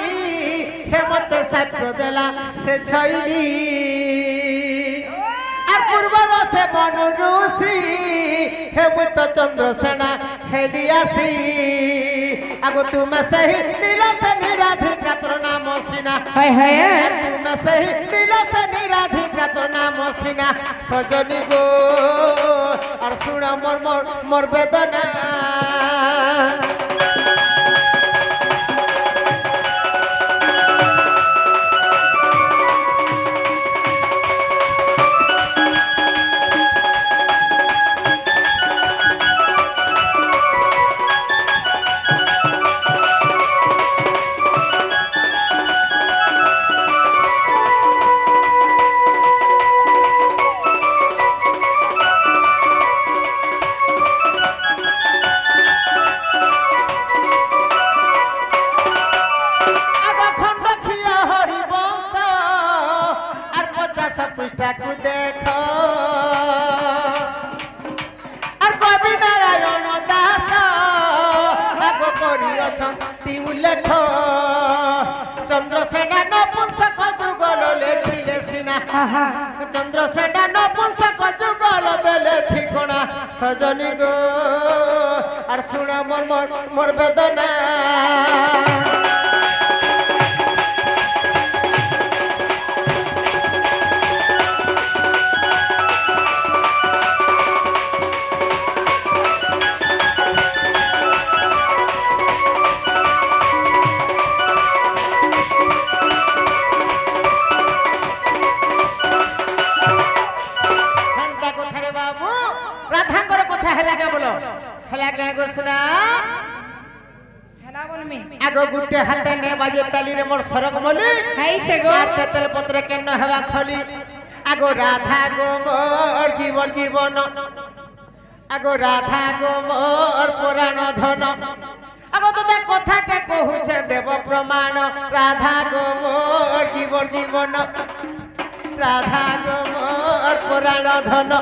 [SPEAKER 1] হেমতে সাপ্য দেলা সে ছইলি আর পূর্বর সে মনু ঋষি হেমন্ত চন্দ্রসেনা হেলি আসি আগো তুমি সেই নীলসেনী রাধিকা তোর নাম সিনা
[SPEAKER 5] হায় হায়
[SPEAKER 1] তুমি সেই নীলসেনী রাধিকা তোর নাম সিনা সজনী গো আর শুনা মোর মোর মোর বেদনা পৃষ্ঠাকু দেখো আর কবি নারায়ণ দাস আগ করিয়ছন্তি উল্লেখ চন্দ্রসেনা নপুংসক যুগল লেখিলে সিনা চন্দ্রসেনা নপুংসক যুগল দেলে ঠিকনা সজনী গো আর শুনা মোর মোর মোর বেদনা রাধাঙ্কর কথা কথা হেলাকে বলো হেলাকে গো শোনা
[SPEAKER 5] হেলা বলমি
[SPEAKER 1] আগ গুটে হাতে নে বাজে তালিরে মোর সরক বলি
[SPEAKER 5] খাইছে গো
[SPEAKER 1] আর তেল পত্রে কেন হেবা খলি আগ রাধা গো মোর জীবন আগ রাধা গো মোর পুরাণ ধন আগ তোতে কথাটা কহুছে দেব প্রমাণ রাধা গো মোর জীবন রাধা গো মোর পুরাণ ধন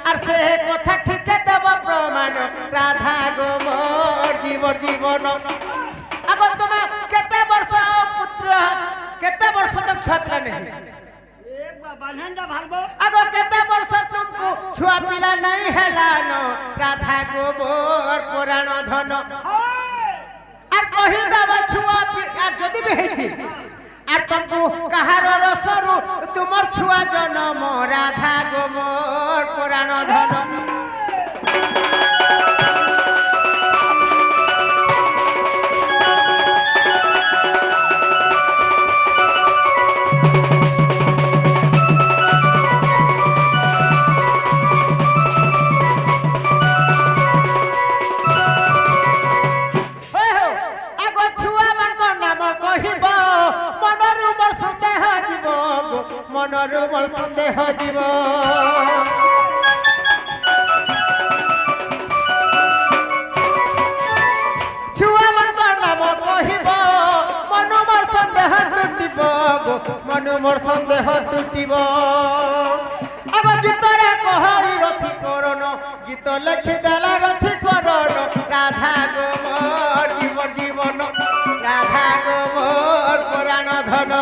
[SPEAKER 1] আর সে কথা ঠিক দেব প্রমাণ রাধা গো মোর জীবন আগ তোমা কেতে বর্ষ পুত্র কেতে বর্ষ তক ছুয়া পিলা নেই
[SPEAKER 2] বাঁধনটা ভালবো
[SPEAKER 1] আগ কেতে বর্ষ তুমকু ছুয়া পিলা নাই হেলান রাধা গো মোর পুরাণ ধন আর কহি দেব ছুয়া আর যদি বি হইছি আর তুমকু কাহার রসরু তোমার ছুয়া জনম রাধা গো মোর পুরাণ ধন মনর মোর সন্দেহ জীব ছুয়া মনর নাম কহিব মন মোর সন্দেহ তুটিব মন মোর সন্দেহ তুটিব আগ গীতরে কহরি রথি করণ গীত লেখি দেলা রথি করণ রাধা গো মোর জীবন রাধা গো মোর পুরাণ ধন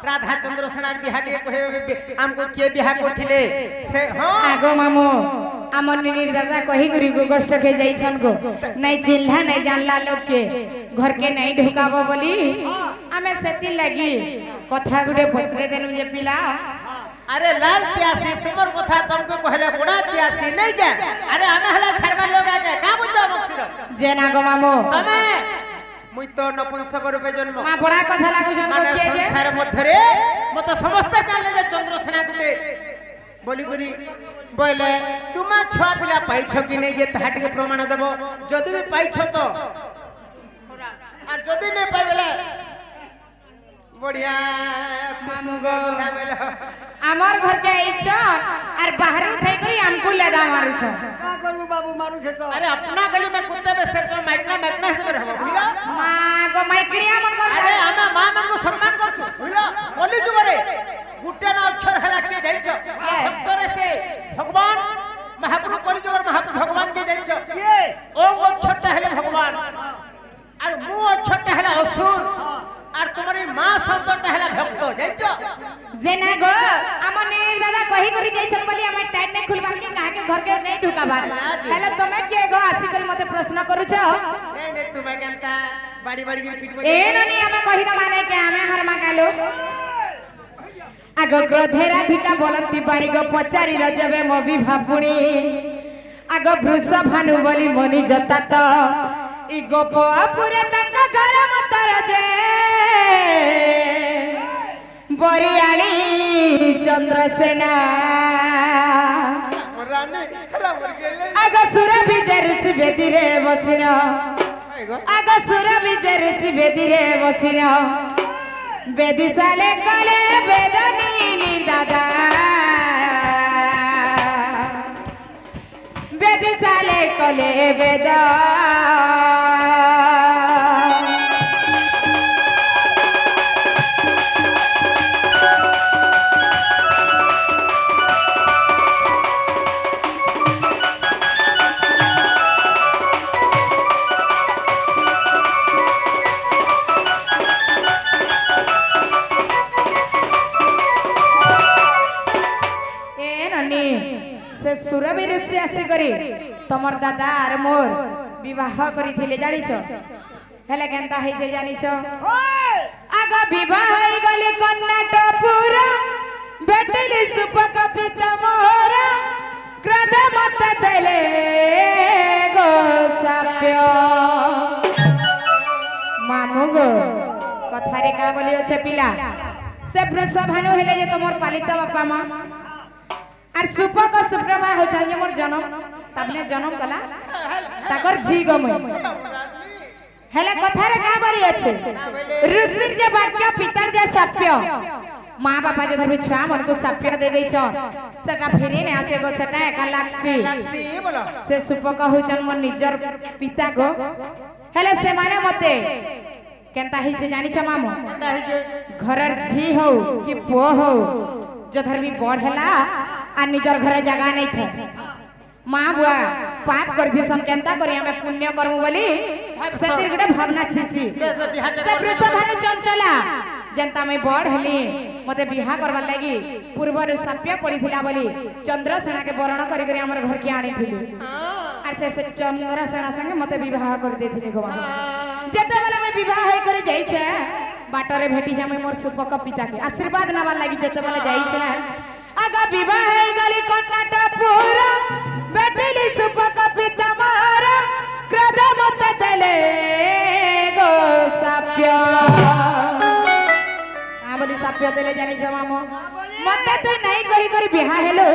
[SPEAKER 1] রাধা চন্দ্র সেনার বিহাটিয়ে কহে আমকো কে বিহা করथिले से हां
[SPEAKER 5] আগো মামু আমন নিনির দাদা কহি করি গো কষ্ট কে যাইছন গো নাই চিল্লা নাই জানলা লোক के घर के नहीं ढुकाबो बोली हमें सेति लगी कथा गुडे पछरे देनु जे पिला
[SPEAKER 1] अरे लाल प्यासी तुमर कथा तुमको कहले बड़ा चियासी नहीं जा अरे हमें हला छड़वा लोग आके का बुझो बक्सिर
[SPEAKER 5] जे ना गो मामू
[SPEAKER 1] तमे मुई तो नपुंसक रूपे जन्म
[SPEAKER 5] मा बड़ा कथा लागुछन
[SPEAKER 1] माने
[SPEAKER 5] के जे
[SPEAKER 1] संसार मध्यरे मत समस्त जाने जे चंद्रसेना गुटे बोली गुरी बोले तुमा छुआ पिला पाइछो कि नहीं जे ताहाटी के प्रमाण देबो जदी भी पाइछो तो और जदी नहीं पाइबले बढ़िया
[SPEAKER 5] मामू गो
[SPEAKER 1] कथा बेलो
[SPEAKER 5] আমার ঘর কে আইছ আর বাহারু থাই করি আমকু লেদা মারুছ
[SPEAKER 2] का करू बाबू मारू छे तो
[SPEAKER 1] अरे अपना गली में कुत्ते में से तो मैकना से रहबो बुझलो
[SPEAKER 5] মা গো মাইকড়িয়া মন কর
[SPEAKER 1] अरे हमें मां मन को सम्मान करसु बुझलो बोली जुगरे गुट्टे न अक्षर हला के जाइछ भक्तरे से भगवान महाप्रभु बोली जुगर महाप्रभु भगवान के जाइछ
[SPEAKER 2] के
[SPEAKER 1] ओम अक्षरटा हले भगवान और मु अक्षरटा हले असुर और तुम्हारी मां शब्दटा हले भक्त जाइछ
[SPEAKER 5] जे ना गो আমন নিনির দাদা কহি করি যাইছন বলি আমার টাইট নাই খুলবার কি কাকে ঘর के नहीं ढुकाबार हेले तमे के गो आसी कर मते प्रश्न करूछ
[SPEAKER 1] नहीं तुम्हें केनता बाड़ी बाड़ी गिर पीट
[SPEAKER 5] ए ननी हमें कहि द माने के हमें हरमा कालो आगो क्रोधेराधिका बोलती बाड़ी गो पचारी रजबे मबी भापुणी आगो वृष भानु बोली मनी जता तो इ गोप पुरे तंग घर मतर जे बरियाणी चंद्रसेना
[SPEAKER 1] रानी हला मर गेले
[SPEAKER 5] आगो सुर विजय ऋषि बेदी रे बसिन आगो सुर विजय ऋषि बेदी रे बसिन बेदी साले कले बेदनी दादा বেদিশালে কলে বেদ से सुरभि ऋषि आसी करी तमर दादा आर मोर विवाह करी थिले जानिछ हेले केनता हे जे जानिछ आग विवाह होई गली कर्णाटपुर बेटिली सुपक पिता मोर क्रोध मत देले गो साप्य मामू गो कथारे का बोली अछि पिला से वृषभानु हेले जे तमर पालित बापा मां आर सुपक सुप्रमा हो छन मोर जन्म तबने जन्म कला ताकर झी गमय हेले कथारे का बारी अछि ऋषि जे वाक्य पितर जे साप्य मां बापा जे धरबे छुआ मन को साप्य दे दै छ सेटा फेरी ने आसे गो सेटा एका लाक्सी
[SPEAKER 1] बोलो
[SPEAKER 5] से सुपक हो छन मोर निजर पिता गो हेले से माने मते केनता हि से जानि छ मामो
[SPEAKER 1] केनता हि जे
[SPEAKER 5] घरर झी हो कि पो हो जो धर्मी बढ़ला आ निजर घरे जगह नहीं थे मां बुआ पाप कर दी सम केनता करी हमें पुण्य करमु बोली सतिर गडे भावना थीसी से वृषभानु चंचला जनता में बढ़ हली मते बिहा करबा लागी पूर्वर साप्य पड़ीथिला बोली चंद्रसेना के वर्ण करी करी हमर घर के आनी थिली आर से चंद्रसेना संगे मते विवाह कर देथिले गो जेते बेला में विवाह होई करी जाई छे बाटरे भेटी जामे मोर सुपक पिता के आशीर्वाद नावा लागी जेते बेला जाई छे आगा विवाह होई गली कर्णाटपुर बेटिली सुपक पिता मोर क्रोध मत देले गो साप्य बोली साप्य देले जानि छ मामो मते तू नहीं कही करी बिहा हेलो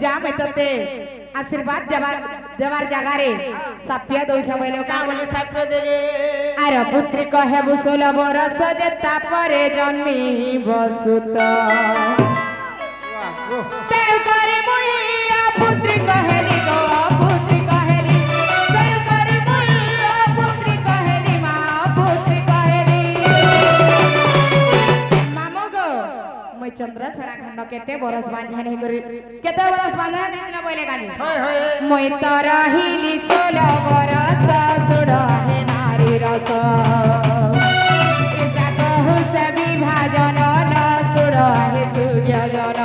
[SPEAKER 5] जा मैं तते आशीर्वाद देवार जगह रे साप्य दउ छ बोले
[SPEAKER 1] का बोली साप्य देले
[SPEAKER 5] आर पुत्री कहे बुसुल बरस जेता परे जन्मी बसुत तेरु करे मुइया पुत्री कहेली गो पुत्री कहेली तेरु करे मुइया पुत्री कहेली मां पुत्री कहेली मामो गो मैं चंद्रसेना खंड केते बरस बांधा नहीं करी केते बरस बांधा नहीं न बोले गाली
[SPEAKER 1] होय होय
[SPEAKER 5] मैं तो रहिली 16 बरस सुड़ हे नारी रस इटा कहू छ विभाजन न सुड़ हे सूर्य जन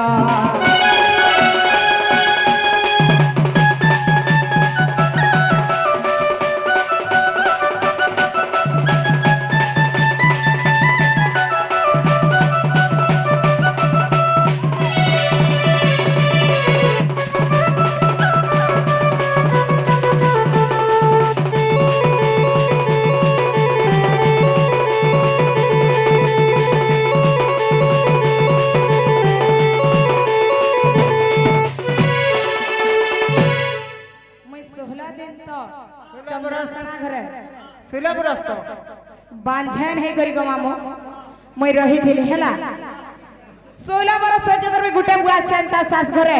[SPEAKER 1] सुलभ रस्त
[SPEAKER 5] बांझन है करी गो मामो मैं रही थिली हेला 16 बरस तो जदर में गुटे बुआ सेंता सास घरे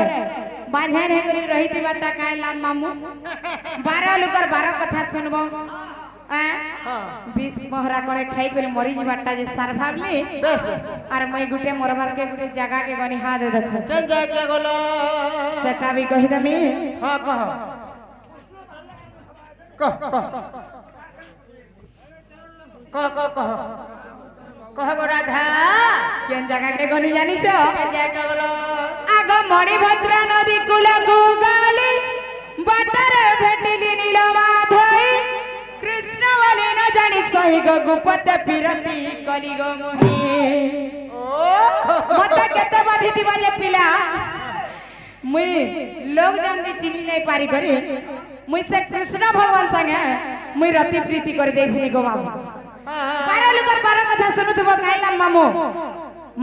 [SPEAKER 5] बांझन है करी रही थी बाटा काए लाम मामू 12 लोकर 12 कथा सुनबो
[SPEAKER 1] हां
[SPEAKER 5] 20 मोहरा करे खाई करी मरी जीवाटा जे सार भाबली
[SPEAKER 1] बस बस
[SPEAKER 5] और मैं गुटे मरबार के गुटे जगह के गनी हाथ दे देख
[SPEAKER 1] केन जाय के गोलो
[SPEAKER 5] सेटा भी कहि दमी
[SPEAKER 1] हां कह गो राधा
[SPEAKER 5] केन जगह के गनी जानी छ
[SPEAKER 1] केन जाय के गोलो
[SPEAKER 5] आग मणिभद्रा नदी कूल गुगाली बाटरे भेटिली नीलमाधई कृष्ण वाले न जानी सही गो गुपत फिरती कली गो मोही मत केते बाधी दिवा जे पिला मुई लोग जन भी चिनी नहीं पारी करी मुई से कृष्ण भगवान संगे मुई रति प्रीति कर देथिनी गो मामू 12 लोकर 12 कथा सुनुथबो काइला मामू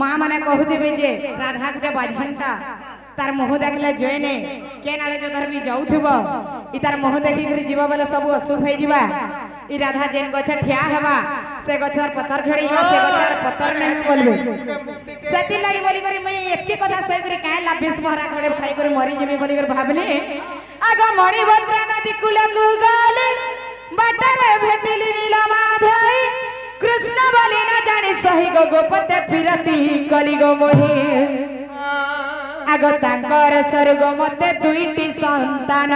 [SPEAKER 5] मां माने कहूथिबे जे राधा गुटे बाझंटा तार मोह देखले जोइने के नाले जो धरबी जाउथबो इ तार मोह देखि करी जीवा बेले सब अशुभ हे जीवा इ राधा जेन गछ ठिया हेबा से गछर पत्थर झड़ी जीवा से गछर पत्थर नहीं बोलबे सेति लागि बोली करी मैं एतकी कथा सही करी काहे 20 मोहरा खड़े खाई करी मरी जेबी बोली करी भाबनी আগ মণিভদ্রা নদী কূলকু গলি বাটরে ভেটিলি নীল মাধই কৃষ্ণ বলি না জানি সহি গো গোপতে ফিরতি কলি গো মোহি আগ তাঙ্কর স্বর্গ মতে দুইটি সন্তান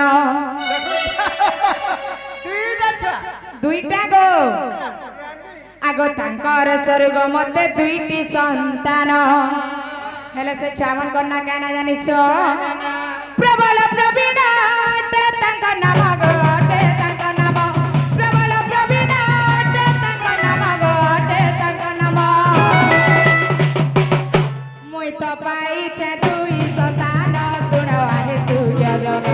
[SPEAKER 1] দুইটা ছুয়া
[SPEAKER 5] দুইটা গো আগ তাঙ্কর স্বর্গ মতে দুইটি সন্তান হেলে সে ছুয়ামান কন্যা কেন জানিছ প্রবল প্রবীণ তে তাঙ্ক নাম গো তে তাঙ্ক নাম প্রবল প্রবীণ তে তাঙ্ক নাম গো তে তাঙ্ক নাম মুই তো পাইছে দুই সন্তান শুণ আহে সূর্য জন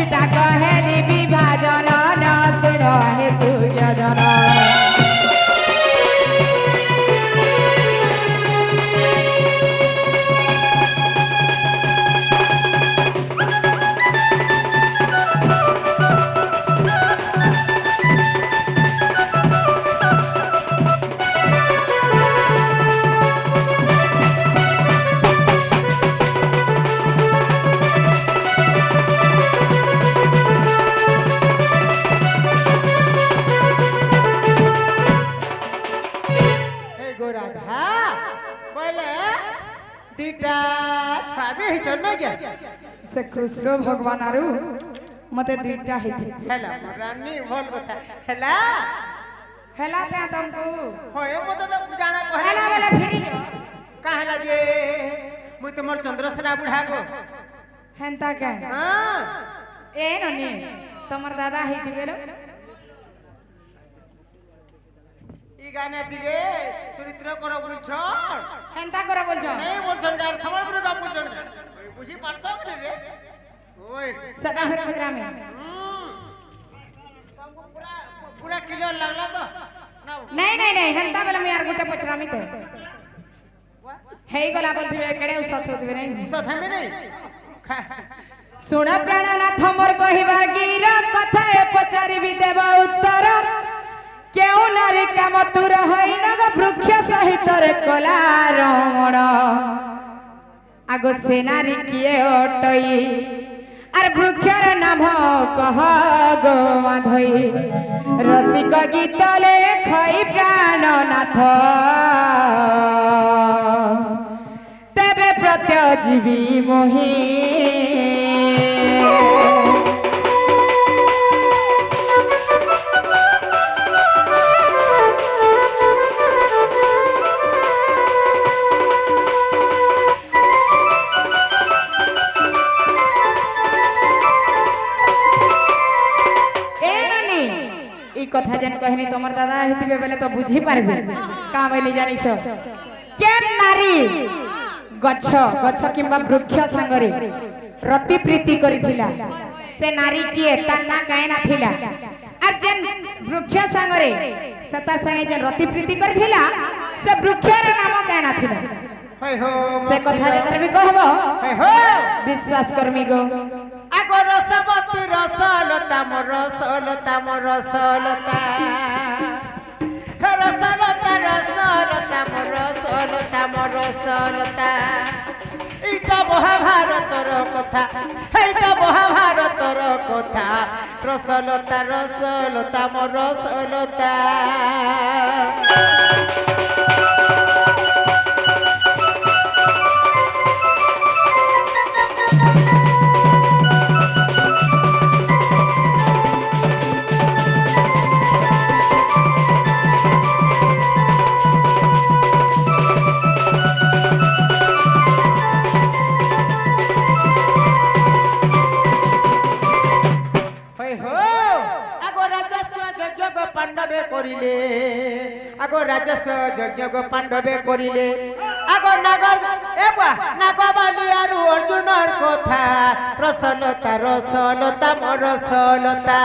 [SPEAKER 5] এটা কহেলি বিভাজন ন শুণ আহে সূর্য জন
[SPEAKER 1] এই গো রাধা বলে দুইটা ছাবি হিচন না গে
[SPEAKER 5] সে কৃষ্ণ ভগবান আরু মতে দুইটা হইছে
[SPEAKER 1] হেলা রানী ভাল কথা হেলা
[SPEAKER 5] হেলা তে তমকু
[SPEAKER 1] হয় মতে তো জানা
[SPEAKER 5] হেলা
[SPEAKER 1] কহেলা
[SPEAKER 5] বেলা ফেরি যো
[SPEAKER 1] কাহেলা যে মুই তোমার চন্দ্রসেনা বুঢ়া গো
[SPEAKER 5] হেনতা কে
[SPEAKER 1] হ্যাঁ
[SPEAKER 5] এ ননি তোমার দাদা হইতিবে লো
[SPEAKER 1] ই গানে টিকে চরিত্র কর বলছ
[SPEAKER 5] হেনতা করে বলছো
[SPEAKER 1] নেই বলছন গার সম্বলপুর গা বলছন ওই বুঝি পারছ বলে রে ওই
[SPEAKER 5] সেটা ফের ফেরামে
[SPEAKER 1] तुमको पूरा पूरा क्लियर लगला तो ना
[SPEAKER 5] नहीं नहीं नहीं हेनता बेला मी यार गुटे पचरामी ते हेई गला बोलथिबे केडे उसत होतबे नहीं
[SPEAKER 1] सथ में नहीं
[SPEAKER 5] सुण प्राणनाथ मोर कहिबा गिर कथा ए पचारिबि देव उत्तर केउ नारी काम तुर होइन ग वृक्ष सहित रे कला रमण आगो से नारी किए अटई आर वृक्षर नाम कह गो माधई रसिक गीत लेखई प्राणनाथ तेबे प्रत्यजीवी मोही কথা যেন কহিনি তোমার দাদা হইতিবে বেলে তো বুঝি পারবে কা বলি জানিছ কে নারী গছ গছ কিংবা বৃক্ষ সাঙ্গরে রতি প্রীতি করিছিলা সে নারী কিয়ে তার না কায় না থিলা আর যেন বৃক্ষ সাঙ্গরে সেতা সঙ্গে যেন রতি প্রীতি করিছিলা সে বৃক্ষের নাম কায় না থিলা
[SPEAKER 1] হয় হো
[SPEAKER 5] সে কথা যেন বি কহব
[SPEAKER 1] হয় হো
[SPEAKER 5] বিশ্বাস করমি গো
[SPEAKER 1] আগো রসবতী রসলতা মোর রসলতা মোর রসলতা হে রসলতা রসলতা মোর রসলতা মোর রসলতা এইটা মহাভারতর কথা এইটা মহাভারতর কথা রসলতা রসলতা মোর রসলতা পাণ্ডবে করিলে আগো রাজস্ব যজ্ঞ পাণ্ডবে করিলে আগো নাগর এবা নাগবালি আর অর্জুনের কথা রসলতা রসলতা মোর রসলতা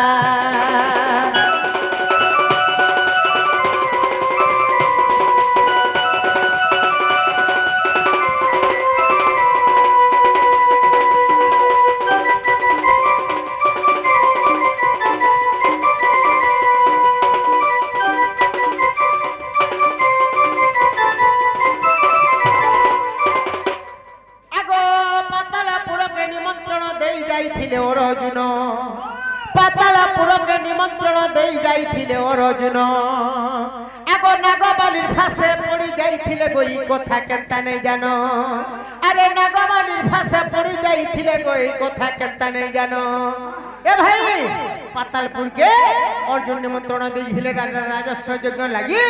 [SPEAKER 1] পাতালপুরকে নিমন্ত্রণ দেই যাইছিলে অর্জুন আগ নাগবালির ফাঁসে পড়ি যাইছিলে গই কথা কেনতা নেই জানো আরে নাগবালির ফাঁসে পড়ি যাইছিলে গই কথা কেনতা নেই জানো এ ভাই পাতালপুরকে অর্জুন নিমন্ত্রণ দিয়েছিলে রাজস্ব যজ্ঞ লাগি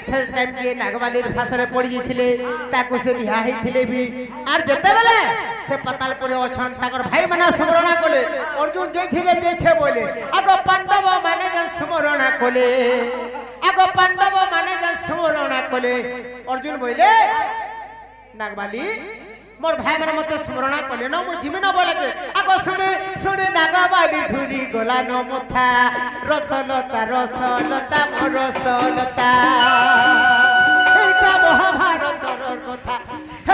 [SPEAKER 1] শেষ টাইম কি নাগবালির ফাঁসরে পড়ি যাইছিলে তাকে সে বিহা হইছিলে বি আর যেতেবেলে সে পাতালপুরে অছন তাকর ভাই মানে স্মরণা কলে অর্জুন যেছে বলে আগ পাণ্ডব মানে যেন স্মরণা কলে আগ পাণ্ডব মানে যেন স্মরণা কলে অর্জুন বইলে নাগবালি মোর ভাই মানে মতে স্মরণা কলে ন মু জিমি ন বলে আগ শুনে শুনে নাগবালি ঘুরি গলা ন মথা রসলতা রসলতা মোর রসলতা এইটা মহাভারতর কথা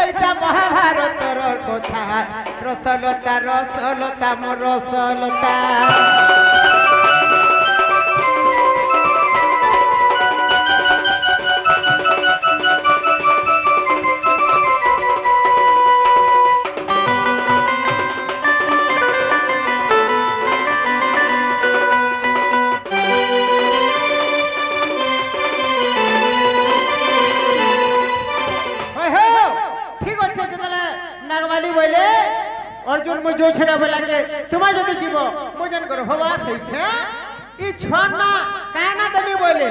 [SPEAKER 1] এইটা মহাভারতর কথা রসলতা রসলতা মোর রসলতা নাগবালি বলে অর্জুন মু যোছে না বলাকে তোমার যদি জীব মু জান করো হবা সেইছে ই ছন না কায় না তুমি বলে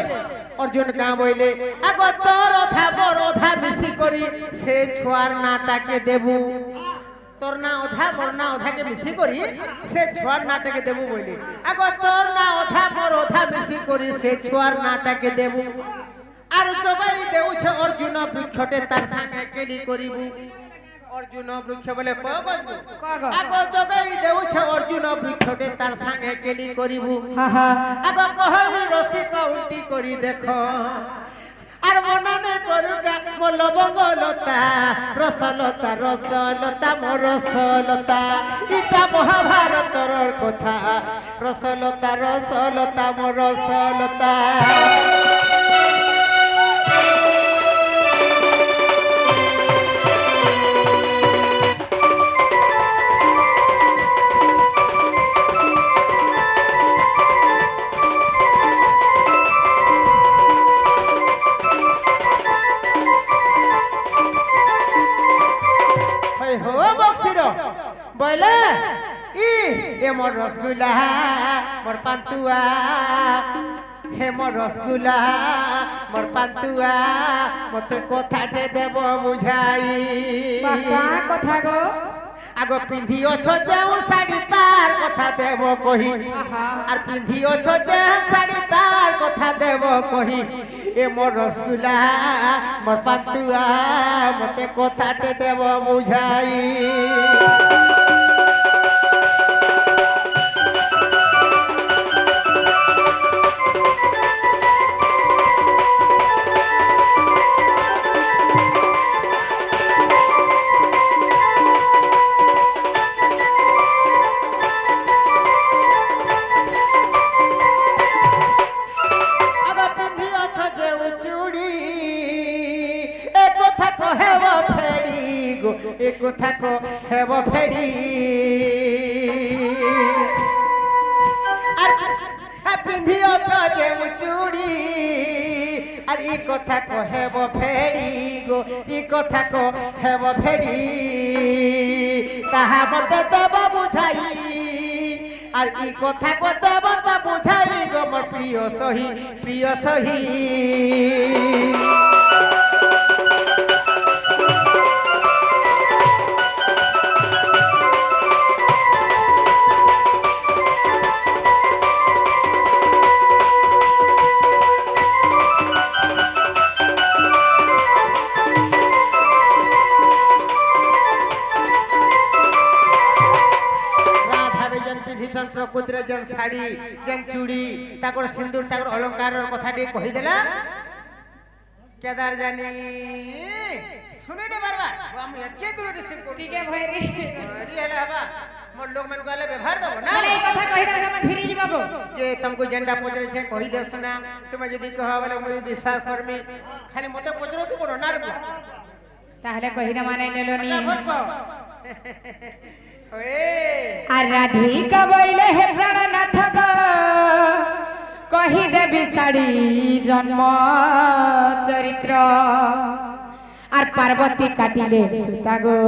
[SPEAKER 1] অর্জুন কা বইলে আগ তোর অধা বর অধা মিশি করি সে ছুয়ার নাটাকে দেবু তোর না অধা বর না অধাকে মিশি করি সে ছুয়ার নাটাকে দেবু বইলে আগ তোর না অধা বর অধা মিশি করি সে ছুয়ার নাটাকে দেবু আর জগাই দেউছ অর্জুন বৃক্ষটে তার সাথে কেলি করিবু অর্জুন বৃক্ষ বলে ক গজবু আগ জগাই দেউছ অর্জুন বৃক্ষটে তার সাথে কেলি করিবু আগ কহই রসিক উল্টি করি দেখো আর মননে করুগা মো লবঙ্গলতা রসলতা রসলতা মো রসলতা ইটা মহাভারতর কথা রসলতা রসলতা মো রসলতা বলে ই মোর রসগুল্লা মোর পান্তুয়া হে মোর রসগুল্লা মোর পান্তুয়া মতে কথাতে দেব বুঝাই
[SPEAKER 5] কথা গো
[SPEAKER 1] আগ পিন্ধি অছ যেউ শাড়ি তার কথা দেব কহি আর পিন্ধি অছ যে শাড়ি তার কথা দেব কহি এ মোর রসগুল্লা মোর পান্তুয়া মতে কথাতে দেব বুঝাই এ কথা কো হেব ফেড়ি আর পিন্ধি অছ যে চুড়ি আর ই কথা কো হেব ফেড়ি গো ই কথা কো হেব ফেড়ি তাহা মতে দেব বুঝাই আর ই কথা কো দেব তা বুঝাই গো মোর প্রিয় সহি প্রিয় সহি প্রকৃতির যেন শাড়ি যেন চুড়ি তাকর সিন্দুর তাকর অলঙ্কার কথাটি কহিদেলা কেদার জানি শুনি নে বারবার আমি একে দূর রিসিভ করি
[SPEAKER 5] ঠিক আছে ভাই
[SPEAKER 1] রি হেলা হবা মোর লোক মান গলে ব্যবহার দেব না
[SPEAKER 5] বলে এই কথা কহিদা আমি ফিরি যাব গো
[SPEAKER 1] যে तुमको जेंडा পচরে ছে কহি দেছ না তুমি যদি কহ বলে মই বিশ্বাস করমি খালি মতে পচরো তো বড় না রে
[SPEAKER 5] তাহলে কহিনা মানে নেলনি
[SPEAKER 1] ओए
[SPEAKER 5] আর রাধিকা বইলে হে প্রাণনাথ গো কহি দেবী শাড়ি জন্ম চরিত্র আর পার্বতী কাটিলে সুতা গো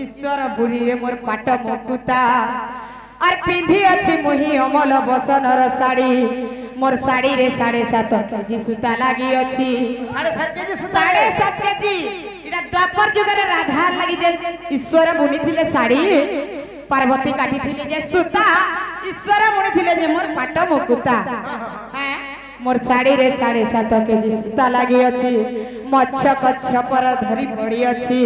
[SPEAKER 5] ঈশ্বর বুড়িরে মোর পাট মুকুতা আর পিঁধি আছে মুহি অমল বসনর শাড়ি মোর শাড়ি রে 7.5 কেজি সুতা লাগি ଅଛି
[SPEAKER 1] 7.5 কেজি সুতা
[SPEAKER 5] 7.5 কেজি এটা দ্বাপর যুগরে রাধার লাগি যে ঈশ্বর বুনিଥିଲେ শাড়ি পার্বতী কাটিଥିଲେ যে সুতা ঈশ্বর বুনিଥିଲେ যে মোর পাট মুকুতা হ্যাঁ মোর শাড়ি রে 7.5 কেজি সুতা লাগি ଅଛି মচ্ছ কচ্ছ পর ধরি পড়ি ଅଛି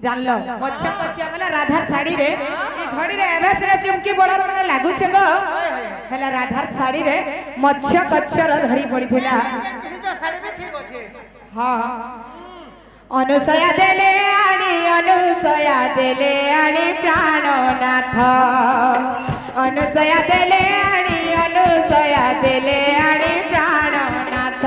[SPEAKER 5] জানলো মচ্ছ কচ্ছ বলে রাধার শাড়ি রে এই ধড়ি রে এবেস রে চুমকি বড় মানে লাগুছে গো হেলা রাধার শাড়ি রে মচ্ছ কচ্ছর ধরি পড়িଥିଲା
[SPEAKER 1] শাড়ি भी ठीक আছে
[SPEAKER 5] হ্যাঁ অনুসয়া দেলে আনি প্রাণনাথ অনুসয়া দেলে আনি প্রাণনাথ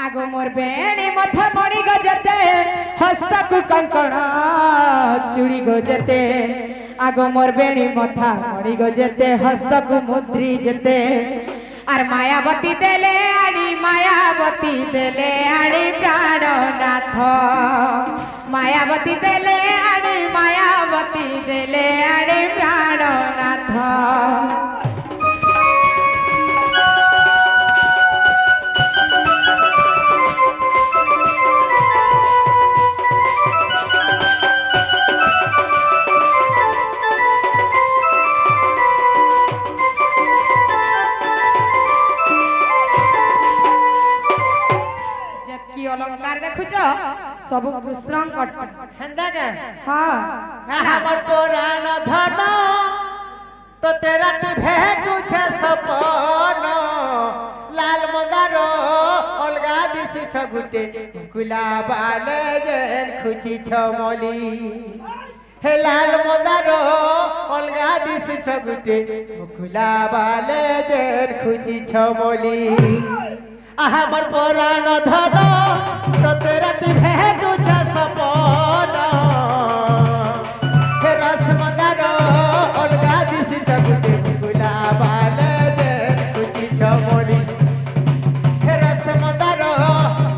[SPEAKER 5] আগো মোর বেণী মথা মণি গজতে হস্তকু কঙ্কণ চুড়ি গজতে আগো মোর বেণী মথা মণি গজতে হস্তকু মুদ্রি যেতে আর মায়াবতী দেলে আনি প্রাণনাথ মায়াবতী দেলে আনি প্রাণনাথ যেতকি অলঙ্কার দেখুছ সবু কৃষ্ণ কট
[SPEAKER 1] হেন্দা কে
[SPEAKER 5] হ্যাঁ
[SPEAKER 1] हमर पुराण धन तो तेरा ती भेटुछे सपन लाल मंदार अलगा दिसी छगुटे गुलाबाले जेन खुची छमली हे लाल मंदार अलगा दिसी छगुटे गुलाबाले जेन खुची छमली हमर पुराण धन तो तेरा ती भेटुछे सपन हे रसमंदार अलगा दिसी छगुटे गुलाबाले जेन खुची छमली हे रसमंदार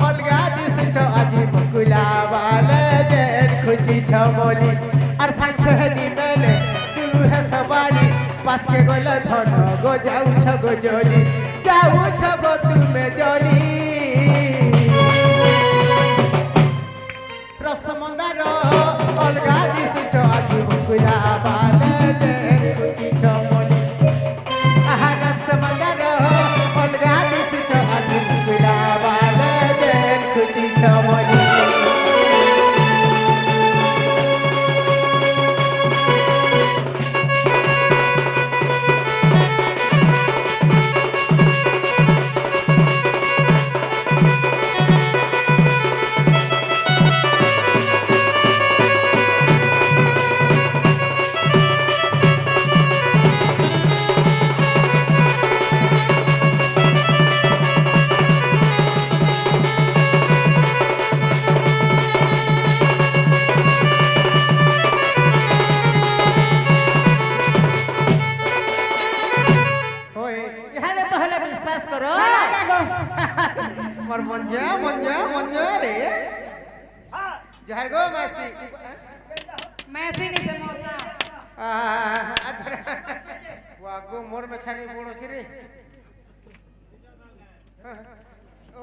[SPEAKER 1] अलगा दिसी छ আজি गुलाबाले जेन खुची छमली और संग सहनी मेले तू है सवारी पास के गोल धन गो जाऊ छ गो जली जाऊ छ गो तुमे जली रसमंदार अलगा दिसी छ আজি गुलाबाले जेन खुची छमली आहा रसमंदार अलगा दिसी छ আজি गुलाबाले जेन खुची छमली मोर मंजा रे जहर गो मासी
[SPEAKER 5] मैसी नहीं से मौसा
[SPEAKER 1] वागो मोर में छानी बोलो छी रे ओ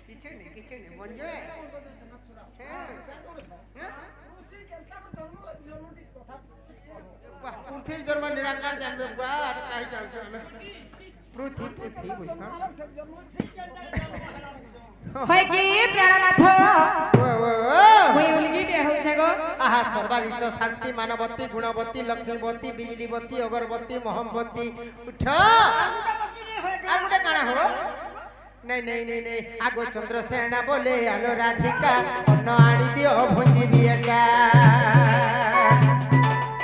[SPEAKER 1] किछु नहीं मंजा वाह पृथ्वी जन्म निराकार जानबे बा काई जानछ हमें पृथ्वी बुझा
[SPEAKER 5] হয় কি প্রাণনাথ
[SPEAKER 1] ओ
[SPEAKER 5] ওই উলগিটে হচ্ছে গো
[SPEAKER 1] आहा सर्वारिष्ट शांति मानवती गुणवती लक्ष्मीवती बिजलीवती अगरबत्ती मोहम्बती उठ आर गोटे काना हो नहीं नहीं नहीं नहीं आगो चंद्रसेना बोले आलो राधिका अन्न आनी दियो भुंजीबी एका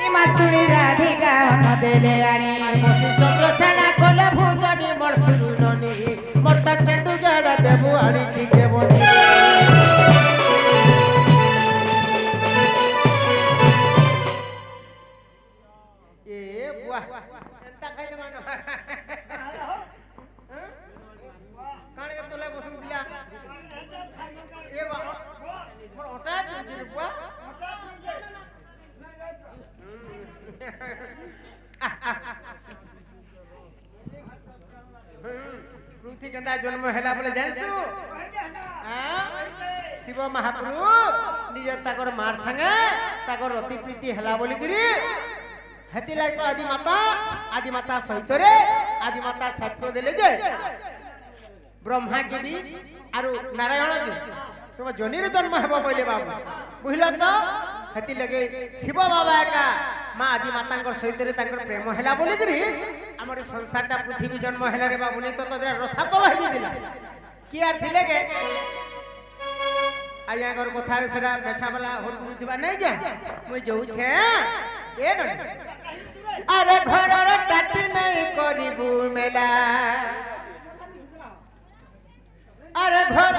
[SPEAKER 5] ए मासुड़ी राधिका न देले आनी
[SPEAKER 1] बसी चंद्रसेना कोले भुंजनी मोर सुरुननी मोर तक केंदु जड़ा देबु आनी टिके बनी ए बुआ एंता खाइ दे मानो काने के तोले बसुम दिला ए बा मोर ओटा चुजी बुआ पृथ्वी केंदा जन्म हैला बोले जानसु शिव महाप्रभु निज ताकर मार संगे ताकर अति प्रीति हैला बोली गिरी हेति लाग तो आदि माता सहित रे आदि माता साक्ष्य देले जे ब्रह्मा के भी आरु नारायण के तुम जनीर जन्म हेबो पहिले बाबू बुझल तो हेति लगे शिव बाबा का मां आदि मातांकर सहित रे ताकर प्रेम हैला बोली गिरी हमर संसारटा पृथ्वी जन्म हैला रे बाबू नहीं तो रसातल हे दिला की आर थिले के आया घर कथा सेरा बेछा वाला होर गुथिबा नहीं जा मुई जाऊ छे ए न अरे घरर टाटी नहीं करिबू मेला अरे घर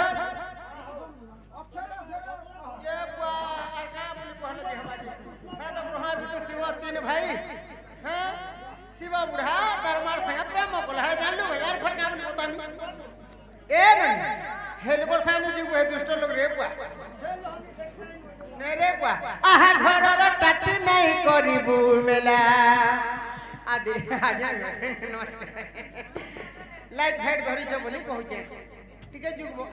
[SPEAKER 1] ये बुआ और का बोली पहले जे हमारी बड़ा तो ब्रह्मा विष्णु शिव तीन भाई हैं शिव बुढ़ा दरबार संग प्रेम को लहर जान लो यार फिर का बोली पता नहीं ए न हेलबर साने जी को दुष्ट लोग रे बुआ नहीं रे बुआ आहा घरर टाटी नहीं करिबू मेला आदि आजा नमस्कार लाइट फाइट धरी छ बोली पहुंचे ठीक है जुगबो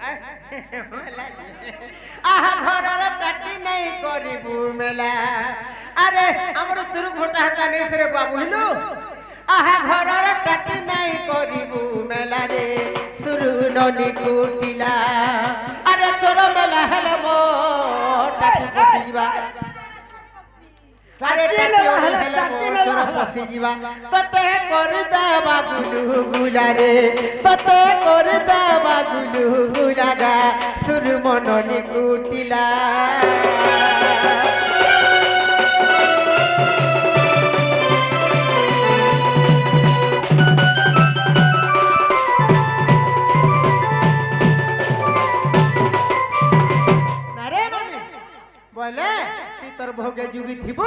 [SPEAKER 1] आहा घरर टाटी नहीं करिबू मेला अरे हमर दुर्घटना हता नहीं से रे बाबू हिलो आहा घरर टाटी नहीं करिबू मेला रे सुरु ननी कुटिला अरे चोर मेला हेले मो टाटी पसीबा अरे टाटी ओढ़ी हेले मो चोर पसीबा तते कर देबा गुलु गुला रे तते कर देबा गुलु गुला गा सुरु मननी कुटिला बोले ती तोर भोगे जुगी थिबु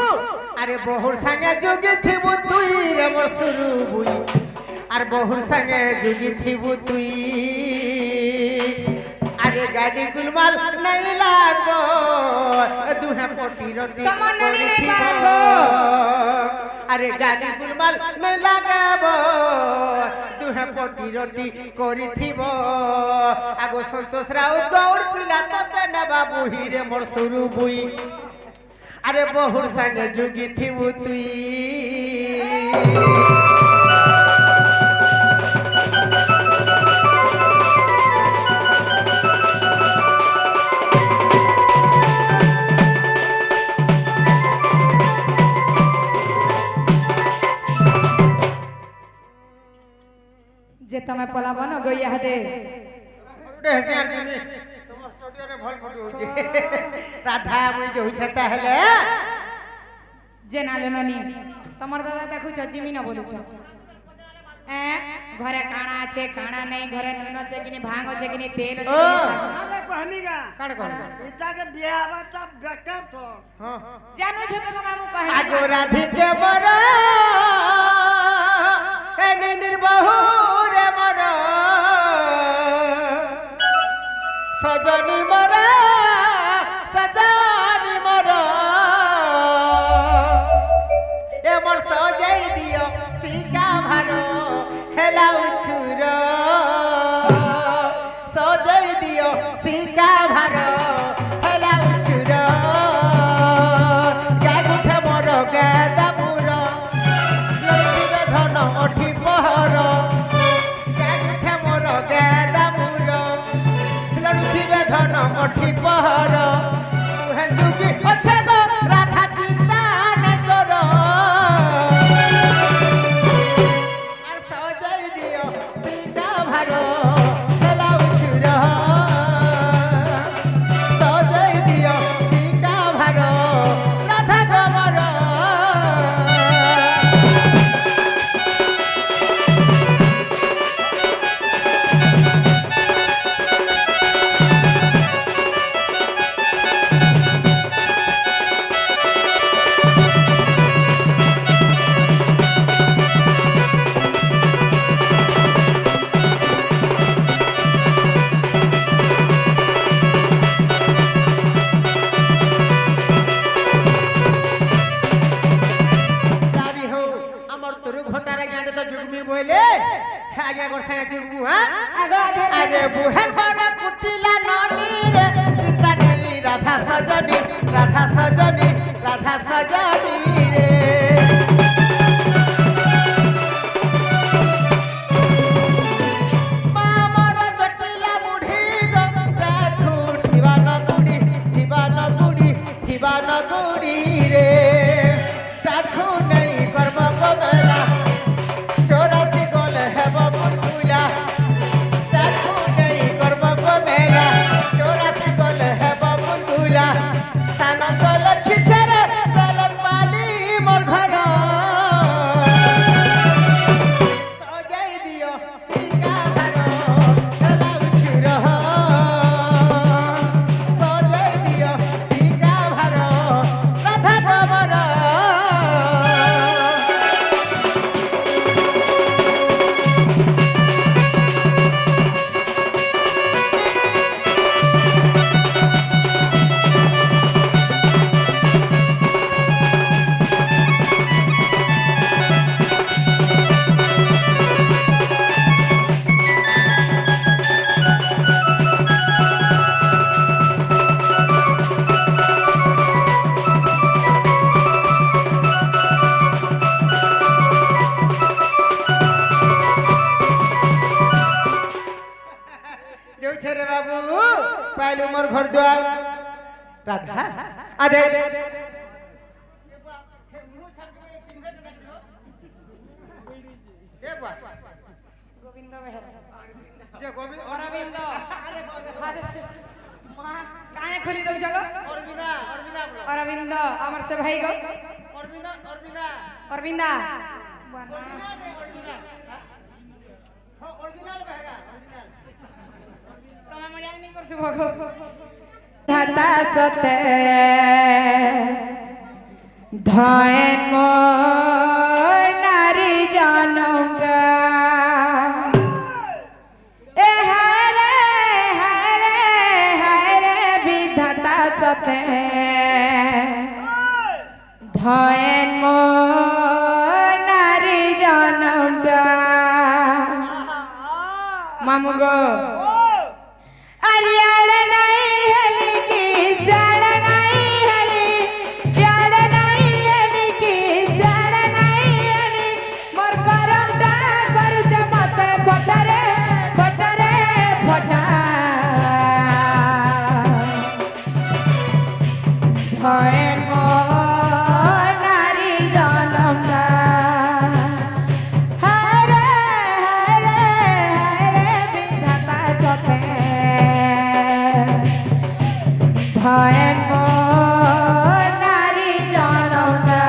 [SPEAKER 1] अरे बहुर संगे जुगी थिबु तुई रे मोर सुरु बुई अरे बहुर संगे जुगी थिबु तुई अरे गाली गुलमाल नहीं लागो दुहे पोटी रोटी
[SPEAKER 5] तमन्नी नहीं
[SPEAKER 1] थिबो
[SPEAKER 5] लागो।
[SPEAKER 1] अरे गाली गुलमाल नहीं लगाबो दुहे पोटी रोटी करी थिबो आगो संतोष राव दौड़ पिला तते ना बाबू हीरे मोर सुरु बुई अरे बहुर संग जुगी थिबु तुई
[SPEAKER 5] जे तमे पलाबो न गइया दे
[SPEAKER 1] होशियार जुनी तुम स्टूडियो रे भल फोटो होजे राधा मुई जो छता हेले
[SPEAKER 5] जे नाले ननी तमर दादा देखु छ जिमी न बोलु छ ए घरे काना আছে काना नहीं घरे नुन আছে किनी भांग আছে किनी तेल আছে
[SPEAKER 2] अरे कहनीगा
[SPEAKER 1] काण कोन
[SPEAKER 2] इता के बियाह बाटा बेकार तो
[SPEAKER 1] हां
[SPEAKER 5] जानू छ तो मामू कहे
[SPEAKER 1] आगो राधिके बर ए निर्बहु रे मर सजनी मर सजनी मर ए मोर सजाई दियो सिका भारो हेला उछुर सजाई दियो सिका भारो हेला उछुर गागुठे मोर गादा पुर लुटिबे धन अठी पहर আগে করছে তুই হ্যাঁ
[SPEAKER 5] আগো আগে
[SPEAKER 1] আরে বুহের বড় কুটিলা ননি রে চিন্তা নেই রাধা সজনী রাধা সজনী রাধা সজনী রে মা মর জটিলা বুঢ়ী গো দেখু ঠিবান গুড়ি রে দেখু নেই কর্ম কবেলা চৌরাশি গলে হেব বুলবুলা দেখু নেই কর্ম কবেলা চৌরাশি গলে হেব বুলবুলা সান গলে খিচরে গলে পালি মোর ঘর সজাই দিও শিকা ভার গলা উচুর সজাই দিও শিকা ভার রাধা কবর যাচ্ছে রে বাবু পাইলু মোর ঘর দুয়ার রাধা আদে
[SPEAKER 5] গোবিন্দ বেহেরা
[SPEAKER 1] যে গোবিন্দ
[SPEAKER 5] অরবিন্দ মা কাहे খুলি দউছ গো
[SPEAKER 1] অরবিন্দা
[SPEAKER 5] অরবিন্দ আমার সে ভাই গো
[SPEAKER 1] অরবিন্দা
[SPEAKER 5] অরবিন্দা
[SPEAKER 1] অরিজিনাল বেহরা অরিজিনাল
[SPEAKER 5] তুমি মজা নি করছো ভগো ধাতা সতে ধয়েন মোর নারী জনমটা এ হায় রে বিধাতা সতে ধয়েন মোর নারী জনমটা মামু গো अरियाड़ नहीं हली की जड़ नहीं हली याड़ नहीं हली की जड़ नहीं हली मोर करम दा करू छ मते फटरे फटरे फटा भयन मो नारी जनम दा हरे विधाता सते ভয়েন মোর নারী জনমটা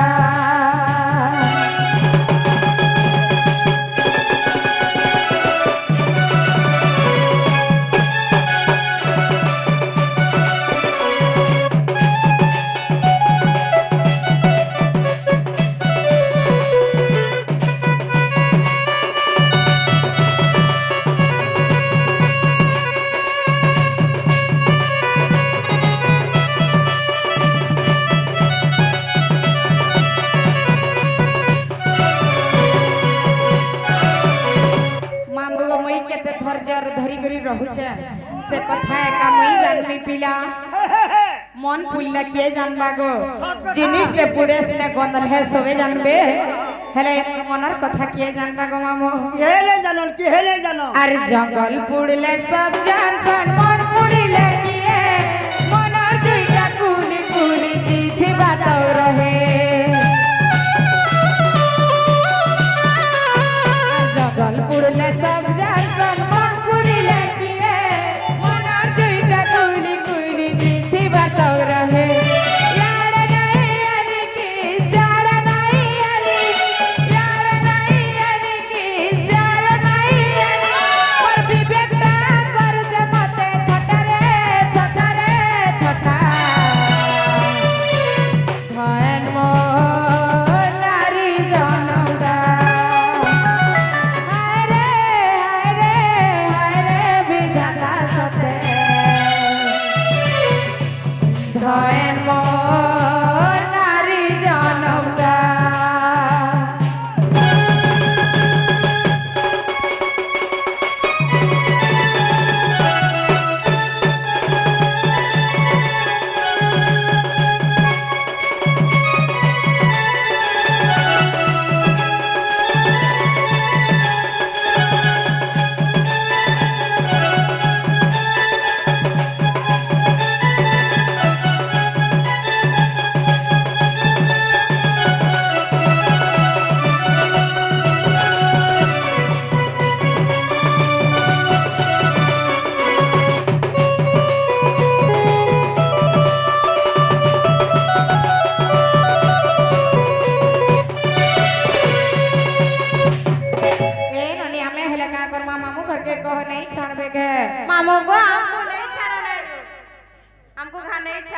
[SPEAKER 5] धरी करी रहुचे से कथा एका मई जानमी पिला मन फुलला किए जानबा गो जिनिस रे पुडे सिने गंदल है सबे जानबे हेले मनर कथा किए जानबा गो मामो
[SPEAKER 2] केले जानो
[SPEAKER 5] अरे जंगल पुडले सब जानसन मन पुडले किए मनर जुइटा कुली कुली जीथि बातौ रहे जंगल पुडले सब जानसन मन पुडले किए मनर जुइटा कुली कुली जीथि बातौ रहे यार नहीं आली की जाड़ नहीं आली यार नहीं आली की जाड़ नहीं आली और विवेकता करू जे मते फटरे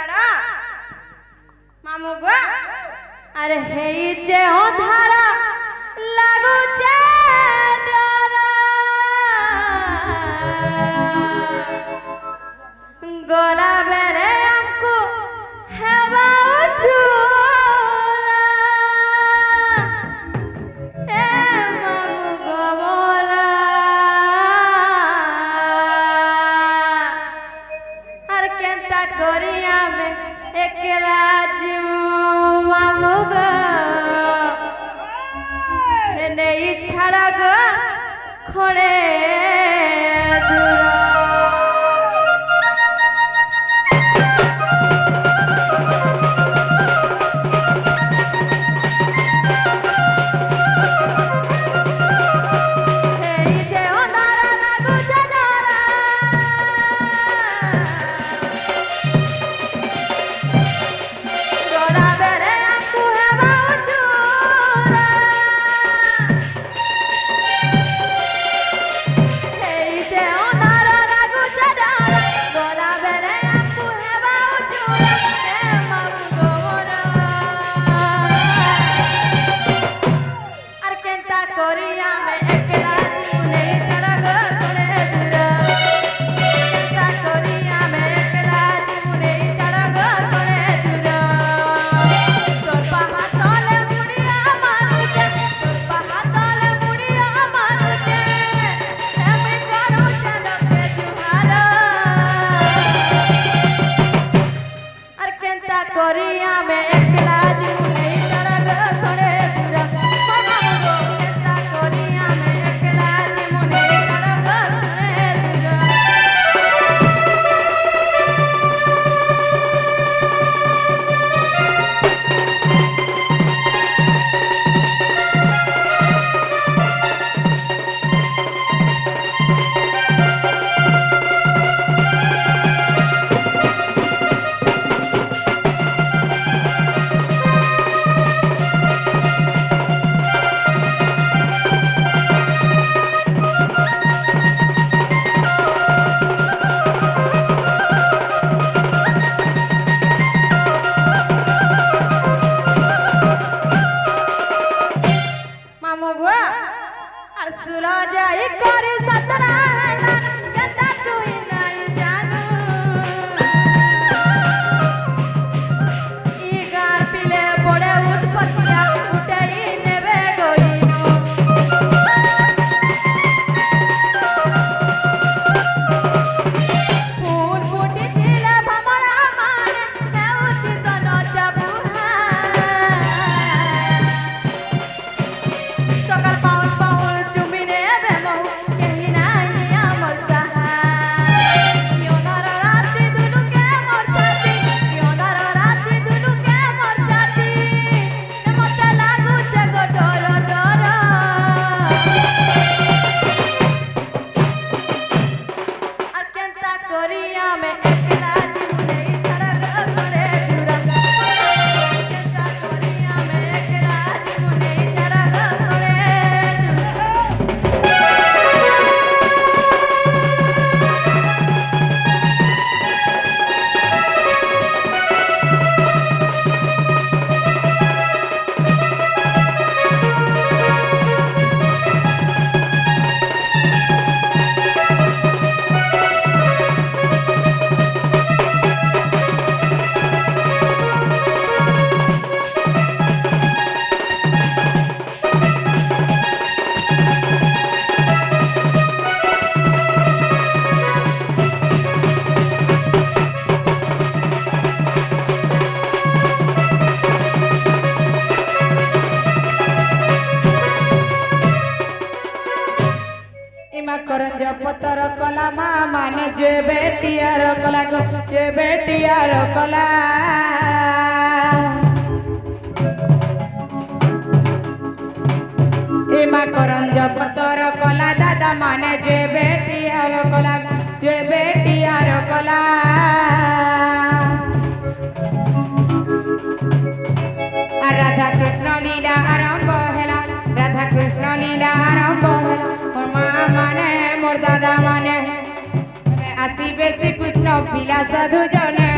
[SPEAKER 3] ছাড়া মামু গো আরে হেইছে অন্ধারা লাগুছে ডরা গলা বেলে আমকো হেবা ঝুলা এ মামু গো মোরা আর কেনতা করি আমি একলা জীবু মামু গো হেনে ছাড়া গো খড়ে দূর
[SPEAKER 5] करंज पतर कला मा माने जे बेटियार कला गो जे बेटियार कला एमा करंज पतर कला दादा माने जे बेटियार कला जे बेटियार कला राधा कृष्ण लीला आरंभ हैला राधा कृष्ण लीला आरंभ हैला मोर माँ माने मोर दादा माने आसी बेसी कृष्ण पिला साधु जने